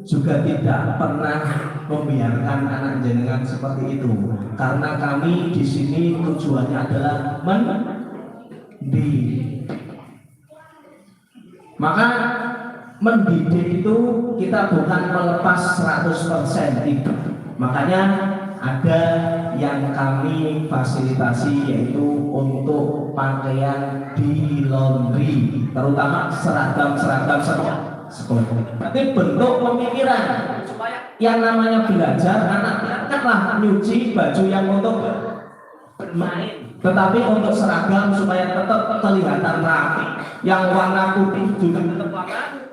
juga tidak pernah membiarkan anak jenengan seperti itu, karena kami di sini tujuannya adalah mendidik. Maka mendidik itu kita bukan melepas 100% tidak. Makanya ada yang kami fasilitasi yaitu untuk pakaian di laundry, terutama seragam-seragam sekolah. Tapi bentuk pemikiran supaya yang namanya belajar, anak biarkanlah nyuci baju yang untuk bermain, tetapi untuk seragam supaya tetap kelihatan rapi, yang warna putih juga tetap warna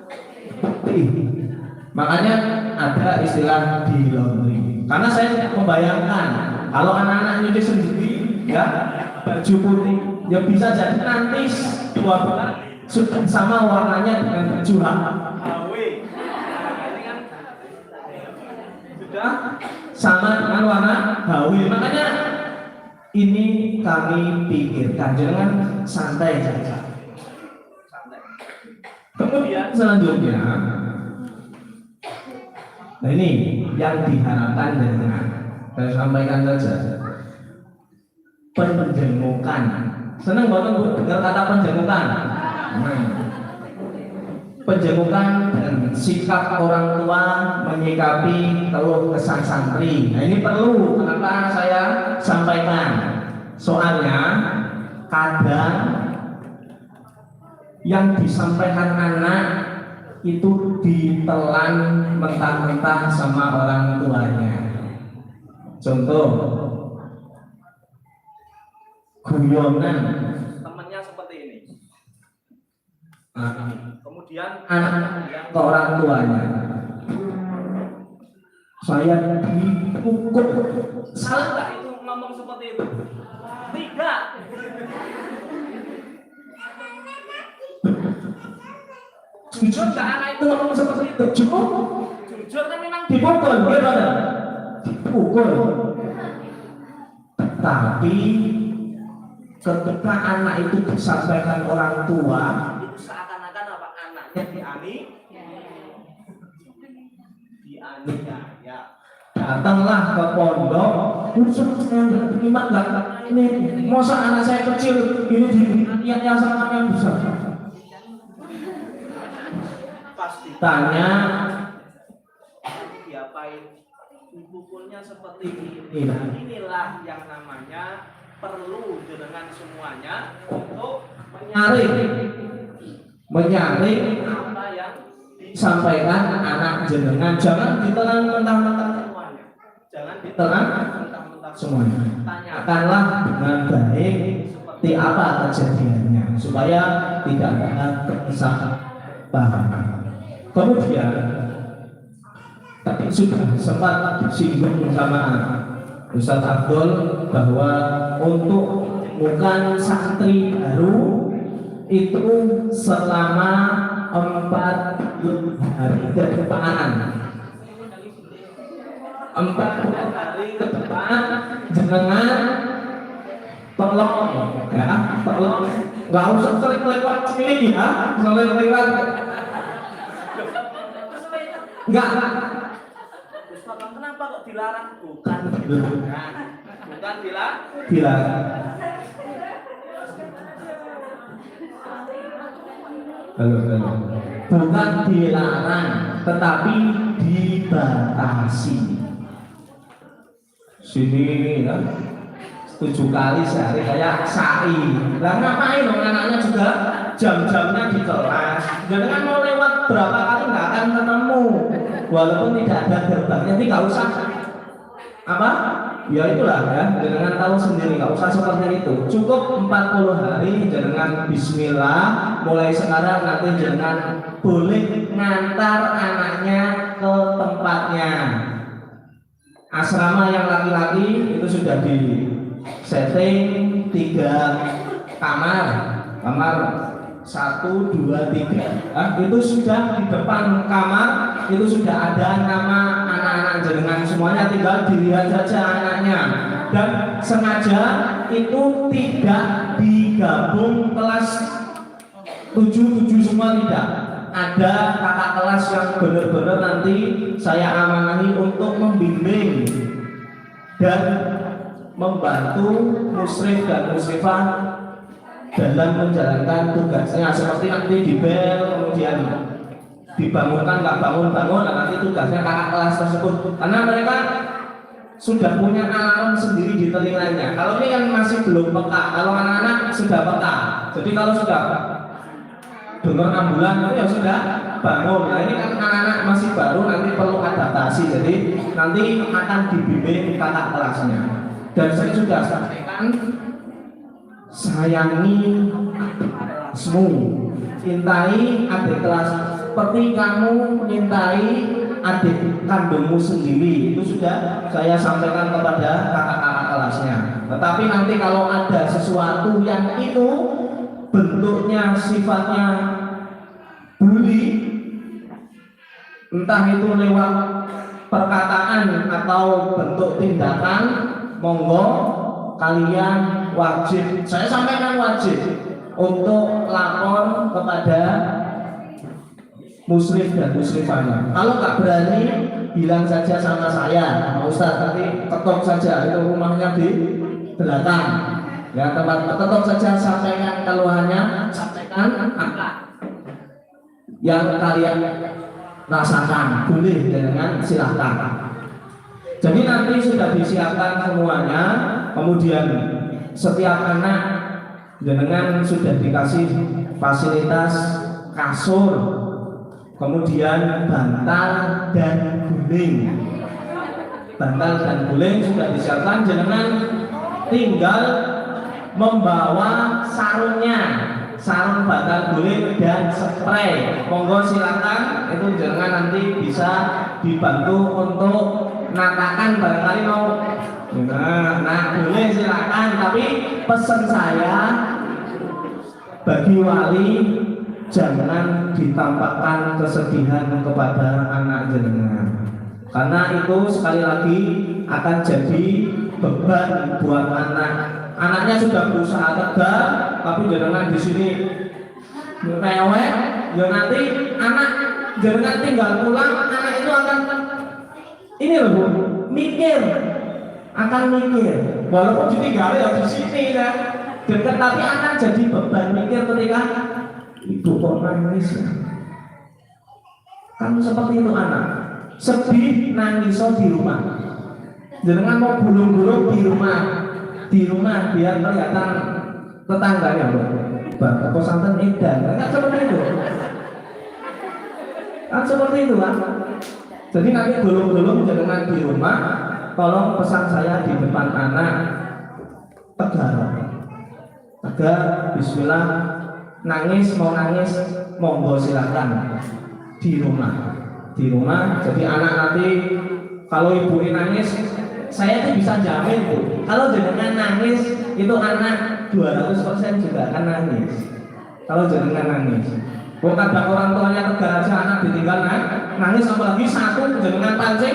putih. Makanya ada istilah di laundry. Karena saya tidak membayangkan kalau anak-anak nyuci sendiri ya baju putih, ya bisa jadi nanti 2 bulan sudah sama warnanya dengan baju HW, sudah sama dengan warna HW. Makanya ini kami pikirkan, jangan santai saja. Kemudian selanjutnya, nah ini yang diharapkan dengan saya sampaikan saja. Penjengukan, senang banget Bu dengar kata penjengukan. Penjengukan dan sikap orang tua menyikapi keluh kesah santri. Nah ini perlu, kenapa saya sampaikan? Soalnya kadang yang disampaikan anak itu ditelan mentah-mentah sama orang tuanya. Contoh, guyonan temannya seperti ini. Kemudian anak yang ke orang tuanya, saya dipukul. Salah nggak itu ngomong seperti itu? Tidak. Jujur nggak anak itu ngomong seperti itu? Jujur kan memang dipukul, gimana? Dipukul. Tapi ketika anak itu disampaikan orang tua, itu seakan-akan apa anaknya dianiaya. Datanglah ke pondok, usul saya nggak terima nggak ini, masa anak saya kecil ini dianiaya sama yang besar. Pasti tanya, diapain? Dipukulnya seperti ini. Nah, inilah yang namanya perlu dengan semuanya untuk menyaring apa yang disampaikan anak jenengan. Jangan ditelan mentah-mentah semuanya. Jangan ditelan mentah-mentah semuanya. Tanyakanlah dengan baik seperti apa kejadiannya supaya tidak ada kesalahpahaman. Kemudian tadi sudah sempat disinggung sama Ustaz Abdul bahwa untuk bukan santri baru itu selama 40 hari ke depan, 40 hari ke depan jenengan tolong nggak usah sering lewat sini ya, sering lewat enggak. Kenapa kok dilarang? Bukan dilarang. Halo. Bukan dilarang, tetapi dibatasi. Sini ya, 7 kali sehari kayak sa'i. Lah ngapain dong anaknya juga jam-jamnya di kelas. Jangan mau lewat berapa kali nggak akan ketemu. Walaupun tidak ada gerbangnya, tapi nggak usah apa? Ya itulah ya, jangan tahu sendiri, nggak usah seperti itu. Cukup 40 hari jangan bismillah. Mulai sekarang nanti jangan boleh ngantar anaknya ke tempatnya. Asrama yang laki-laki itu sudah di setting 3 kamar 1, 2, 3. Itu sudah di depan kamar, itu sudah ada nama anak-anak jenengan semuanya, tinggal dilihat saja anaknya. Dan sengaja itu tidak digabung kelas 7 semua, tidak. ada kakak kelas yang benar-benar nanti saya amanahi untuk membimbing dan membantu musyrif dan musyrifah dalam menjalankan tugasnya, seperti nanti di bel kemudian dibangunkan nggak bangun-bangun, nanti tugasnya kakak kelas tersebut, karena mereka sudah punya alarm sendiri di telinganya. Kalau ini kan masih belum peka, kalau anak-anak sudah peka. Jadi kalau sudah dengar ambulan itu ya sudah bangun. Nah ini kan anak-anak masih baru, nanti perlu adaptasi. Jadi nanti akan dibimbing kakak kelasnya. Dan saya sudah sampaikan, sayangi kelasmu, cintai adik kelas seperti kamu mencintai adik kandungmu sendiri. Itu sudah saya sampaikan kepada kakak-kakak kelasnya. Tetapi nanti kalau ada sesuatu yang itu bentuknya sifatnya bully, entah itu lewat perkataan atau bentuk tindakan, monggo kalian wajib, saya sampaikan wajib untuk lapor kepada musyrif dan musyrifahnya. Kalau nggak berani, bilang saja sama saya, Pak Ustadz, nanti ketok saja, itu rumahnya di belakang. Ya, tempat ketok saja, sampaikan keluhannya, sampaikan apa yang kalian rasakan, boleh dengan silahkan. Jadi nanti sudah disiapkan semuanya, kemudian setiap anak dengan sudah dikasih fasilitas kasur, kemudian bantal dan guling. Bantal dan guling sudah disiapkan, jenengan tinggal membawa sarungnya, sarung, bantal, guling dan spray. Monggo silakan, itu jenengan nanti bisa dibantu untuk natakan barangkali mau. Nah boleh silakan, tapi pesan saya bagi wali, jangan ditampakkan kesedihan kepada anak jenengan, karena itu sekali lagi akan jadi beban buat anak. Anaknya sudah berusaha tegar, tapi jenengan di sini mewek, ya nanti anak jenengan tinggal pulang, anak itu akan ini loh Bu, mikir, akan mikir, walaupun ditinggal ya di sini ya, dan tapi akan jadi beban mikir ketika ibu kok nangis ya? Kan seperti itu anak sedih nangis di rumah, jangan mau gulung-gulung di rumah biar kelihatan tetangganya loh, bapak pesantren edan, kan seperti itu, kan seperti itu kan. Jadi nanti gulung-gulung jangan di rumah, tolong pesan saya di depan anak, tegar, bismillah. Nangis, mau nangis, monggo silakan di rumah. Jadi anak nanti kalau ibu nangis, saya tuh bisa jamin Bu, kalau jenengan nangis itu anak 200% juga akan nangis. Kalau jenengan nangis, bukan ada orang tuanya tegar aja anak ditinggal nangis, apalagi satu jenengan pancing,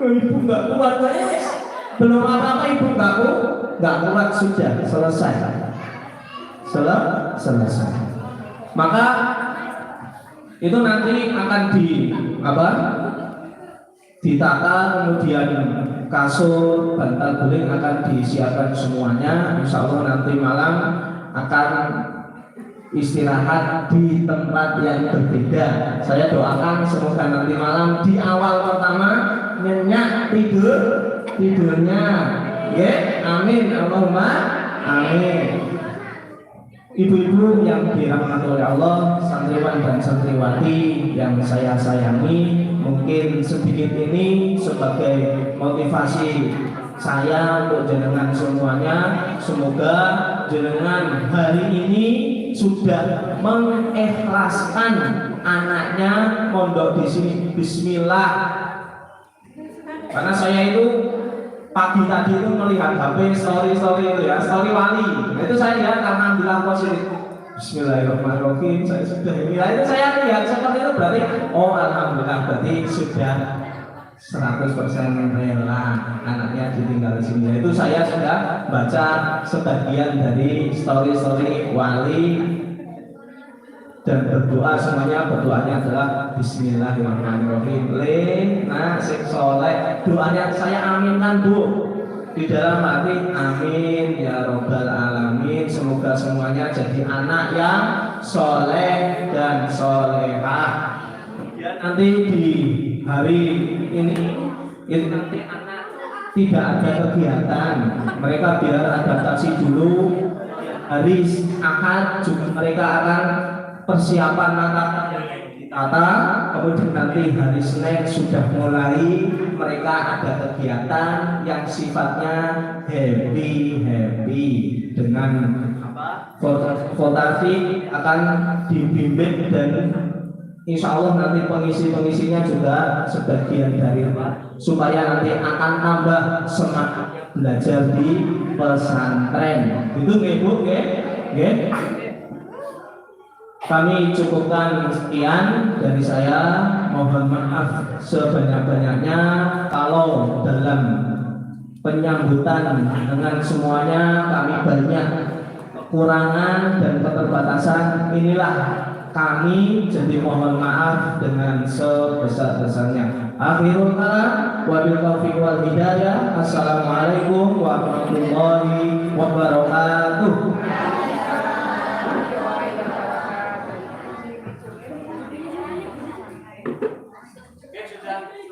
ibu nggak kuat guys, belum apa-apa ibu nggak kuat, sudah selesai. Maka itu nanti akan ditata, kemudian kasur, bantal guling akan disiapkan semuanya. Insya Allah nanti malam akan istirahat di tempat yang berbeda. Saya doakan semoga nanti malam di awal pertama nyenyak tidurnya, ya, amin, Allahumma amin. Ibu-ibu yang dirahmati oleh Allah, santriwan dan santriwati yang saya sayangi, mungkin sedikit ini sebagai motivasi saya untuk jenengan semuanya. Semoga jenengan hari ini sudah mengikhlaskan anaknya mondok di sini. Bismillah. Karena saya itu pagi tadi itu melihat HP story itu ya, story wali. Itu saya lihat karena bilang positif. Bismillahirrahmanirrahim. Saya sudah ini. Itu saya lihat seperti itu, berarti oh alhamdulillah, berarti sudah 100% rela anaknya ditinggal di sini. Itu saya sudah baca sebagian dari story wali dan berdoa, semuanya berdoanya adalah Bismillahirrahmanirrahim. Nah, sing soleh, doanya saya aminkan Bu, di dalam hati, amin ya robbal alamin. Semoga semuanya jadi anak yang soleh dan solehah. Kemudian nanti di hari ini nanti anak tidak ada kegiatan, mereka biar adaptasi dulu. Hari Ahad juga mereka akan persiapan Natal ditata, kemudian nanti hari Senin sudah mulai mereka ada kegiatan yang sifatnya happy dengan votasi akan dibimbing, dan insya Allah nanti pengisi-pengisinya juga sebagian dari supaya nanti akan tambah semangat belajar di pesantren. Itu nggih Bu, nggih. Kami cukupkan sekian dari saya. Mohon maaf sebanyak-banyaknya kalau dalam penyambutan dengan semuanya kami banyak kekurangan dan keterbatasan. Inilah kami, jadi mohon maaf dengan sebesar-besarnya. Akhirul kalam, wabil taufiq wal hidayah. Assalamualaikum warahmatullahi wabarakatuh. Oke, sudah.